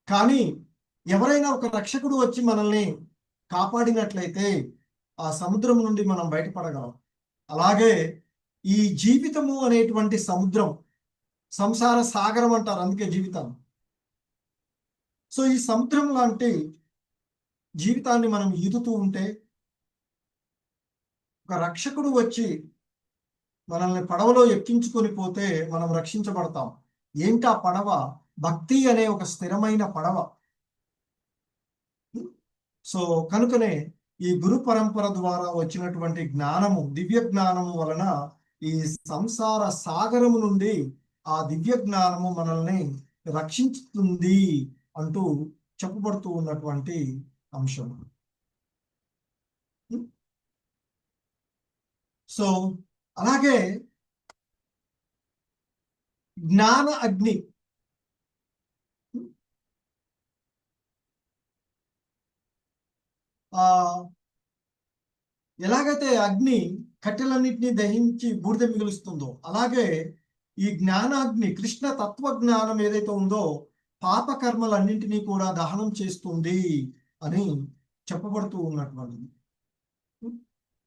A: కానీ ఎవరైనా ఒక రక్షకుడు వచ్చి మనల్ని కాపాడినట్లయితే ఆ సముద్రం నుండి మనం బయటపడగలం. ఆ అలాగే ఈ జీవితము అనేటువంటి సముద్రం, సంసార సాగరం అంటారు, అందుకే జీవితాన్ని. సో ఈ సముద్రం లాంటి జీవితాన్ని మనం ఈదుతూ ఉంటే ఒక రక్షకుడు వచ్చి మనల్ని పడవలో ఎక్కించుకొని పోతే మనం రక్షించబడతాం. ఏంటా పడవ? భక్తి అనే ఒక స్థిరమైన పడవ. సో కనుకనే ఈ గురు పరంపర ద్వారా వచ్చినటువంటి జ్ఞానము, దివ్య జ్ఞానము వలన ఈ సంసార సాగరము నుండి ఆ దివ్య జ్ఞానము మనల్ని రక్షించుతుంది అంటూ చెప్పబడుతూ ఉన్నటువంటి అంశం. సో అలాగే జ్ఞాన అగ్ని, ఎలాగైతే అగ్ని కట్టెలన్నింటినీ దహించి బూడిద మిగులుస్తుందో, అలాగే ఈ జ్ఞానాగ్ని, కృష్ణ తత్వ జ్ఞానం ఏదైతే ఉందో పాపకర్మలన్నింటినీ కూడా దహనం చేస్తుంది అని చెప్పబడుతూ ఉన్నటువంటిది.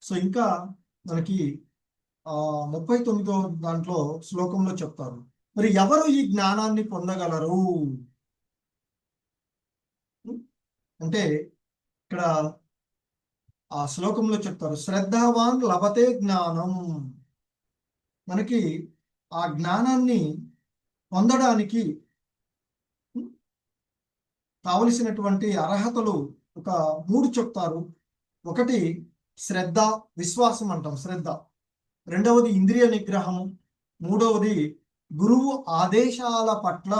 A: సో ఇంకా మనకి 39వ దాంట్లో శ్లోకంలో చెప్తారు, మరి ఎవరు ఈ జ్ఞానాన్ని పొందగలరు అంటే ఇక్కడ ఆ శ్లోకంలో చెప్తారు, శ్రద్ధావాన్ లభతే జ్ఞానం. మనకి ఆ జ్ఞానాన్ని పొందడానికి కావలసినటువంటి అర్హతలు ఒక 3 చెప్తారు. ఒకటి శ్రద్ధ, విశ్వాసం అంటాం శ్రద్ధ. రెండవది ఇంద్రియ నిగ్రహము. మూడవది గురువు ఆదేశాల పట్ల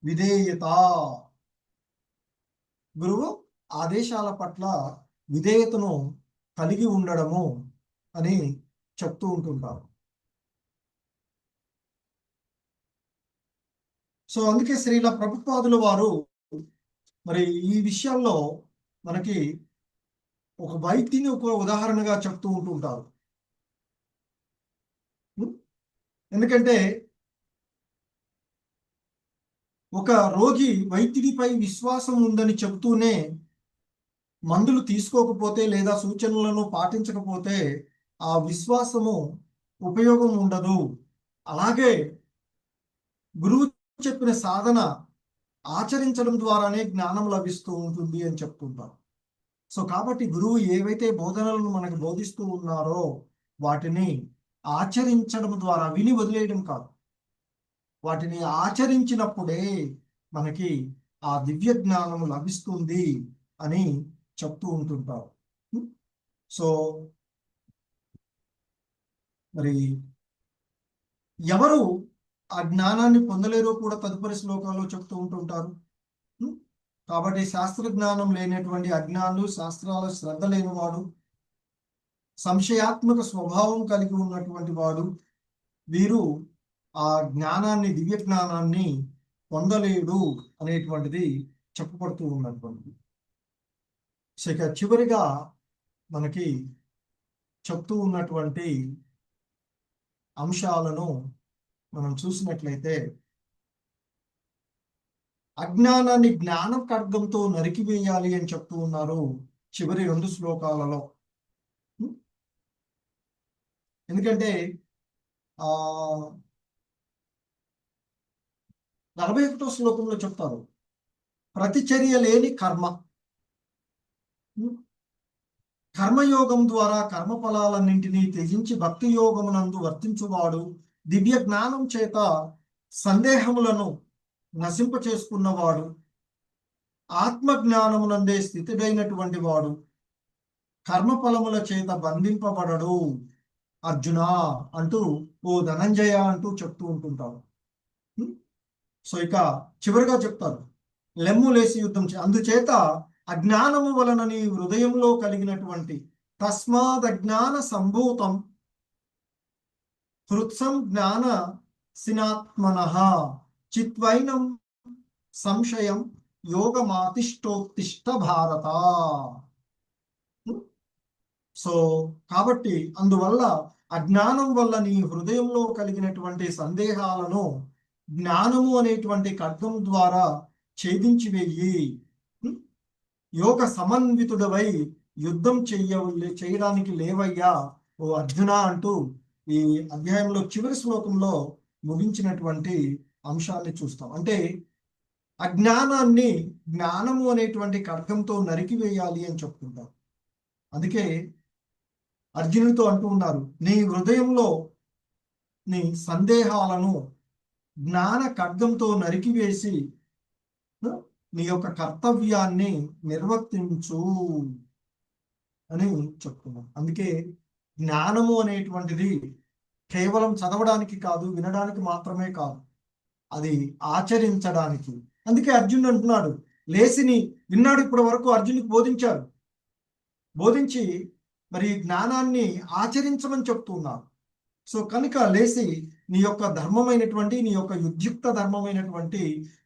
A: విధేయత. గురువు ఆదేశాల పట్ల విధేయతను కలిగి ఉండడము అని చెప్తూ ఉంటుంటారు. సో అందుకే శ్రీల ప్రభుపాదుల వారు మరి ఈ విషయాల్లో మనకి ఒక వైద్యుని ఒక ఉదాహరణగా చెప్తూ ఉంటుంటారు. ఎందుకంటే ఒక రోగి వైద్యుడిపై విశ్వాసం ఉందని చెబుతూనే మందులు తీసుకోకపోతే లేదా సూచనలను పాటించకపోతే ఆ విశ్వాసము ఉపయోగం ఉండదు. అలాగే గురువు చెప్పిన సాధన ఆచరించడం ద్వారానే జ్ఞానం లభిస్తూ ఉంటుంది అని చెప్తుంటారు. సో కాబట్టి గురువు ఏవైతే బోధనలను మనకు బోధిస్తూ ఉన్నారో వాటిని ఆచరించడం ద్వారా, విని వదిలేయడం కాదు, వాటిని ఆచరించినప్పుడే మనకి ఆ దివ్య జ్ఞానము లభిస్తుంది అని చెప్తూ ఉంటుంటారు. సో మరి ఎవరు ఆ జ్ఞానాన్ని పొందలేరో కూడా తదుపరి శ్లోకాల్లో చెప్తూ ఉంటుంటారు. కాబట్టి శాస్త్ర జ్ఞానం లేనటువంటి అజ్ఞానులు, శాస్త్రాల శ్రద్ధ లేనివాడు, సంశయాత్మక స్వభావం కలిగి ఉన్నటువంటి వాడు, వీరు ఆ జ్ఞానాన్ని, దివ్య జ్ఞానాన్ని పొందలేడు అనేటువంటిది చెప్పబడుతూ ఉన్నటువంటిది. ఇక చివరిగా మనకి చెప్తూ ఉన్నటువంటి అంశాలను మనం చూసినట్లయితే, అజ్ఞానాన్ని జ్ఞాన ఖడ్గంతో నరికివేయాలి అని చెప్తూ ఉన్నారు చివరి 2 శ్లోకాలలో. ఎందుకంటే 41వ శ్లోకంలో చెప్తారు, ప్రతిచర్య లేని కర్మ, కర్మయోగం ద్వారా కర్మఫలాలన్నింటినీ త్యజించి భక్తి యోగమునందు వర్తించువాడు, దివ్య జ్ఞానం చేత సందేహములను నశింప చేసుకున్నవాడు, ఆత్మజ్ఞానమునందే స్థితుడైనటువంటి వాడు, కర్మఫలముల చేత బంధింపబడడు అర్జున అంటూ, ఓ ధనంజయ అంటూ చెప్తూ ఉంటుంటారు. సో ఇక చివరిగా చెప్తారు, లెమ్ము లేసి యుద్ధం అందుచేత అజ్ఞానము వలన నీ హృదయంలో కలిగినటువంటి తస్మాదజ్ఞాన సంభూతం హృత్సం జ్ఞాన సినాత్మనః చిత్వైనం సంశయం యోగమాతిష్టోత్తిష్ట భారత. సో కాబట్టి అందువల్ల అజ్ఞానం వల్ల నీ హృదయంలో కలిగినటువంటి సందేహాలను జ్ఞానము అనేటువంటి ఖడ్గం ద్వారా ఛేదించి వెయ్యి, యోగ సమన్వితుడవై యుద్ధం చేయడానికి లేవయ్యా ఓ అర్జున అంటూ ఈ అధ్యాయంలో చివరి శ్లోకంలో ముగించినటువంటి అంశాన్ని చూస్తాం. అంటే అజ్ఞానాన్ని జ్ఞానము అనేటువంటి ఖడ్గంతో నరికివేయాలి అని చెప్తుంటారు. అందుకే అర్జునుడితో అంటూ ఉన్నారు, నీ హృదయంలో నీ సందేహాలను జ్ఞాన ఖడ్గంతో నరికివేసి నీ యొక్క కర్తవ్యాన్ని నిర్వర్తించు అని చెప్తున్నాం. అందుకే జ్ఞానము అనేటువంటిది కేవలం చదవడానికి కాదు, వినడానికి మాత్రమే కాదు, అది ఆచరించడానికి. అందుకే అర్జునుడు అంటున్నాడు, లేసిని విన్నాడు, ఇప్పటి వరకు అర్జునుడికి బోధించారు, బోధించి మరి జ్ఞానాన్ని ఆచరించమని చెప్తున్నారు. సో కనుక లేచి నీ యొక్క ధర్మమైనటువంటి, నీ యొక్క యుద్ధయుక్త ధర్మమైనటువంటి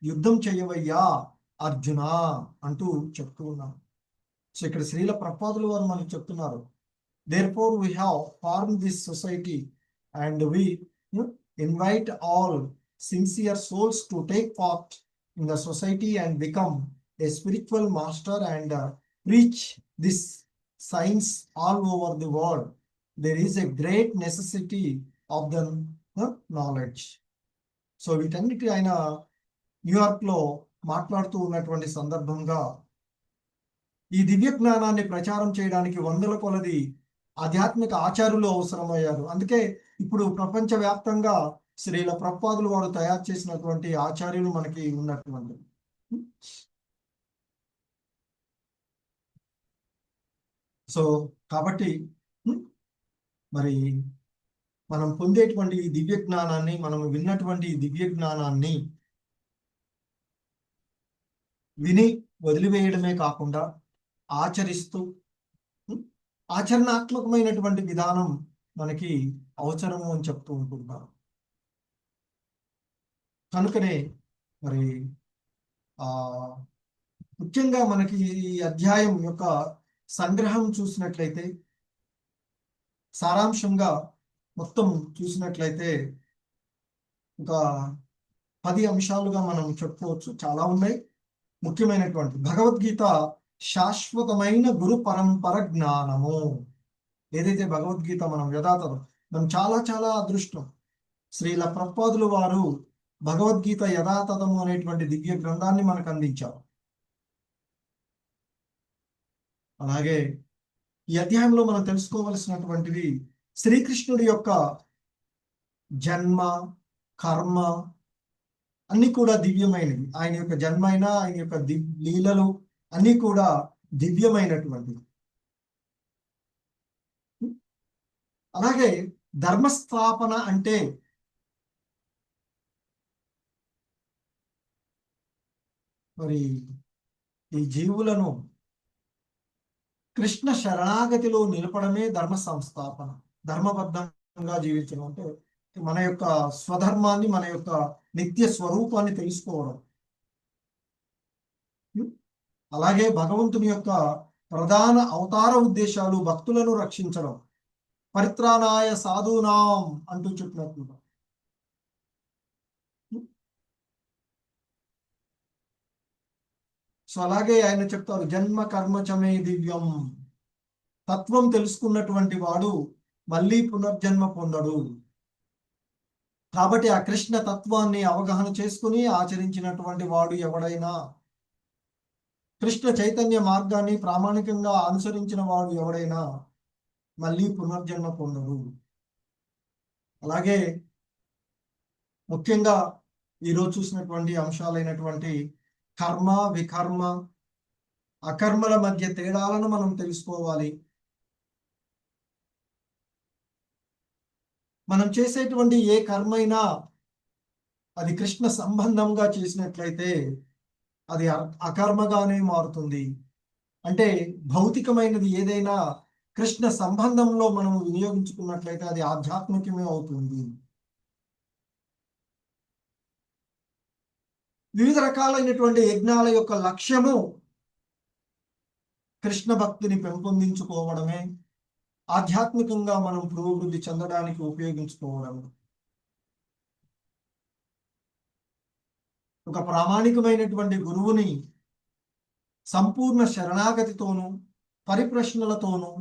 A: యుద్ధం చేయవయ్యా అర్జున అంటూ చెప్తూ ఉన్నాను. సో ఇక్కడ శ్రీల ప్రభుపాదుల వారు మనకు చెప్తున్నారు, therefore we have formed this society and we invite all sincere souls to take part in the society and become a spiritual master and preach this science all over the world. There is a great necessity of the knowledge. So వీటన్నిటి ఆయన న్యూయార్క్లో మాట్లాడుతూ ఉన్నటువంటి సందర్భంగా ఈ దివ్య జ్ఞానాన్ని ప్రచారం చేయడానికి వందల కొలది ఆధ్యాత్మిక ఆచార్యులు అవసరమయ్యారు. అందుకే ఇప్పుడు ప్రపంచవ్యాప్తంగా శ్రీల ప్రభుపాదులు వారు తయారు చేసినటువంటి ఆచార్యులు మనకి ఉన్నటువంటి. సో కాబట్టి మరి మనం పొందేటువంటి ఈ దివ్య జ్ఞానాన్ని, మనం విన్నటువంటి ఈ దివ్య జ్ఞానాన్ని విని వదిలివేయడమే కాకుండా ఆచరిస్తూ ఆచరణాత్మకమైనటువంటి విధానం మనకి అవసరము అని చెప్తూ ఉంటున్నారు. కనుకనే మరి ముఖ్యంగా మనకి ఈ అధ్యాయం యొక్క సంగ్రహం చూసినట్లయితే, సారాంశంగా మొత్తం చూసినట్లయితే ఒక 10 అంశాలుగా మనం చెప్పుకోవచ్చు. చాలా ఉన్నాయి. ముఖ్యమైనటువంటి భగవద్గీత శాశ్వతమైన గురు పరంపర జ్ఞానము. ఏదైతే భగవద్గీత మనం యథాతథం, మనం చాలా చాలా అదృష్టం. శ్రీల ప్రభుపాదులు వారు భగవద్గీత యథాతథము అనేటువంటి దివ్య గ్రంథాన్ని మనకు అందించారు. అలాగే ఈ అధ్యాయంలో మనం తెలుసుకోవలసినటువంటివి శ్రీకృష్ణుడి యొక్క జన్మ, కర్మ అన్ని కూడా దివ్యమైనవి. ఆయన యొక్క జన్మ అయినా, ఆయన యొక్క లీలలు అన్ని కూడా దివ్యమైనటువంటివి. అలాగే ధర్మస్థాపన అంటే మరి ఈ జీవులను కృష్ణ శరణాగతిలో నిలపడమే ధర్మ సంస్థాపన. ధర్మబద్ధంగా జీవించడం అంటే మన యొక్క స్వధర్మాన్ని, మన యొక్క నిత్య స్వరూపాన్ని తెలుసుకోవడం. అలాగే భగవంతుని యొక్క ప్రధాన అవతార ఉద్దేశాలు భక్తులను రక్షించడం, పరిత్రాణాయ సాధూనాం అంటూ చెప్పినట్లుగా. సో అలాగే ఆయన చెప్తారు, జన్మ కర్మచమే దివ్యం. తత్వం తెలుసుకున్నటువంటి వాడు మళ్ళీ పునర్జన్మ పొందడు. కాబట్టి ఆ కృష్ణ తత్వాన్ని అవగాహన చేసుకుని ఆచరించినటువంటి వాడు ఎవడైనా, కృష్ణ చైతన్య మార్గాన్ని ప్రామాణికంగా అనుసరించిన వాడు ఎవడైనా మళ్ళీ పునర్జన్మ పొందడు. అలాగే ముఖ్యంగా ఈరోజు చూసినటువంటి అంశాలైనటువంటి కర్మ, వికర్మ, అకర్మల మధ్య తేడాలను మనం తెలుసుకోవాలి. మనం చేసేటువంటి ఏ కర్మ అయినా అది కృష్ణ సంబంధంగా చేసినట్లయితే అది అకర్మగానే మారుతుంది. అంటే భౌతికమైనది ఏదైనా కృష్ణ సంబంధంలో మనం వినియోగించుకున్నట్లయితే అది ఆధ్యాత్మికమే అవుతుంది. వివిధ రకాలైనటువంటి యజ్ఞాల యొక్క లక్ష్యము కృష్ణ భక్తిని పెంపొందించుకోవడమే, ఆధ్యాత్మికంగా మనం పురోభివృద్ధి చెందడానికి ఉపయోగించుకోవడం. ఒక ప్రామాణికమైనటువంటి గురువుని సంపూర్ణ శరణాగతితోనూ, పరిప్రశ్నలతోనూ,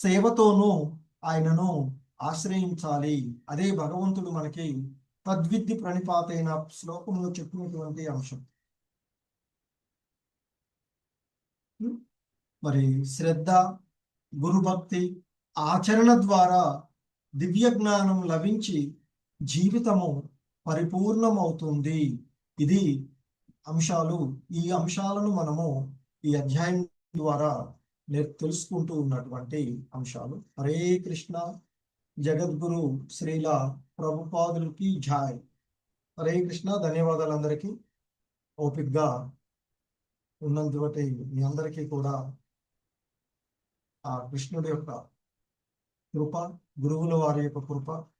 A: సేవతోనూ ఆయనను ఆశ్రయించాలి. అదే భగవంతుడు మనకి తద్విద్ది ప్రణిపాతైన శ్లోకంలో చెప్పినటువంటి అంశం. మరి శ్రద్ధ, గురుభక్తి, ఆచరణ ద్వారా దివ్య జ్ఞానం లభించి జీవితము పరిపూర్ణమవుతుంది. ఇది అంశాలు. ఈ అంశాలను మనము ఈ అధ్యాయం ద్వారా తెలుసుకుంటూ ఉన్నటువంటి అంశాలు. హరే కృష్ణ. జగద్గురు శ్రీల ప్రభుపాదులకి జై. హరే కృష్ణ. ధన్యవాదాలు అందరికీ. ఓపికగా ఉన్నందువటి మీ అందరికీ కూడా ఆ కృష్ణుడి యొక్క కృప, గురువుల వారి యొక్క కృప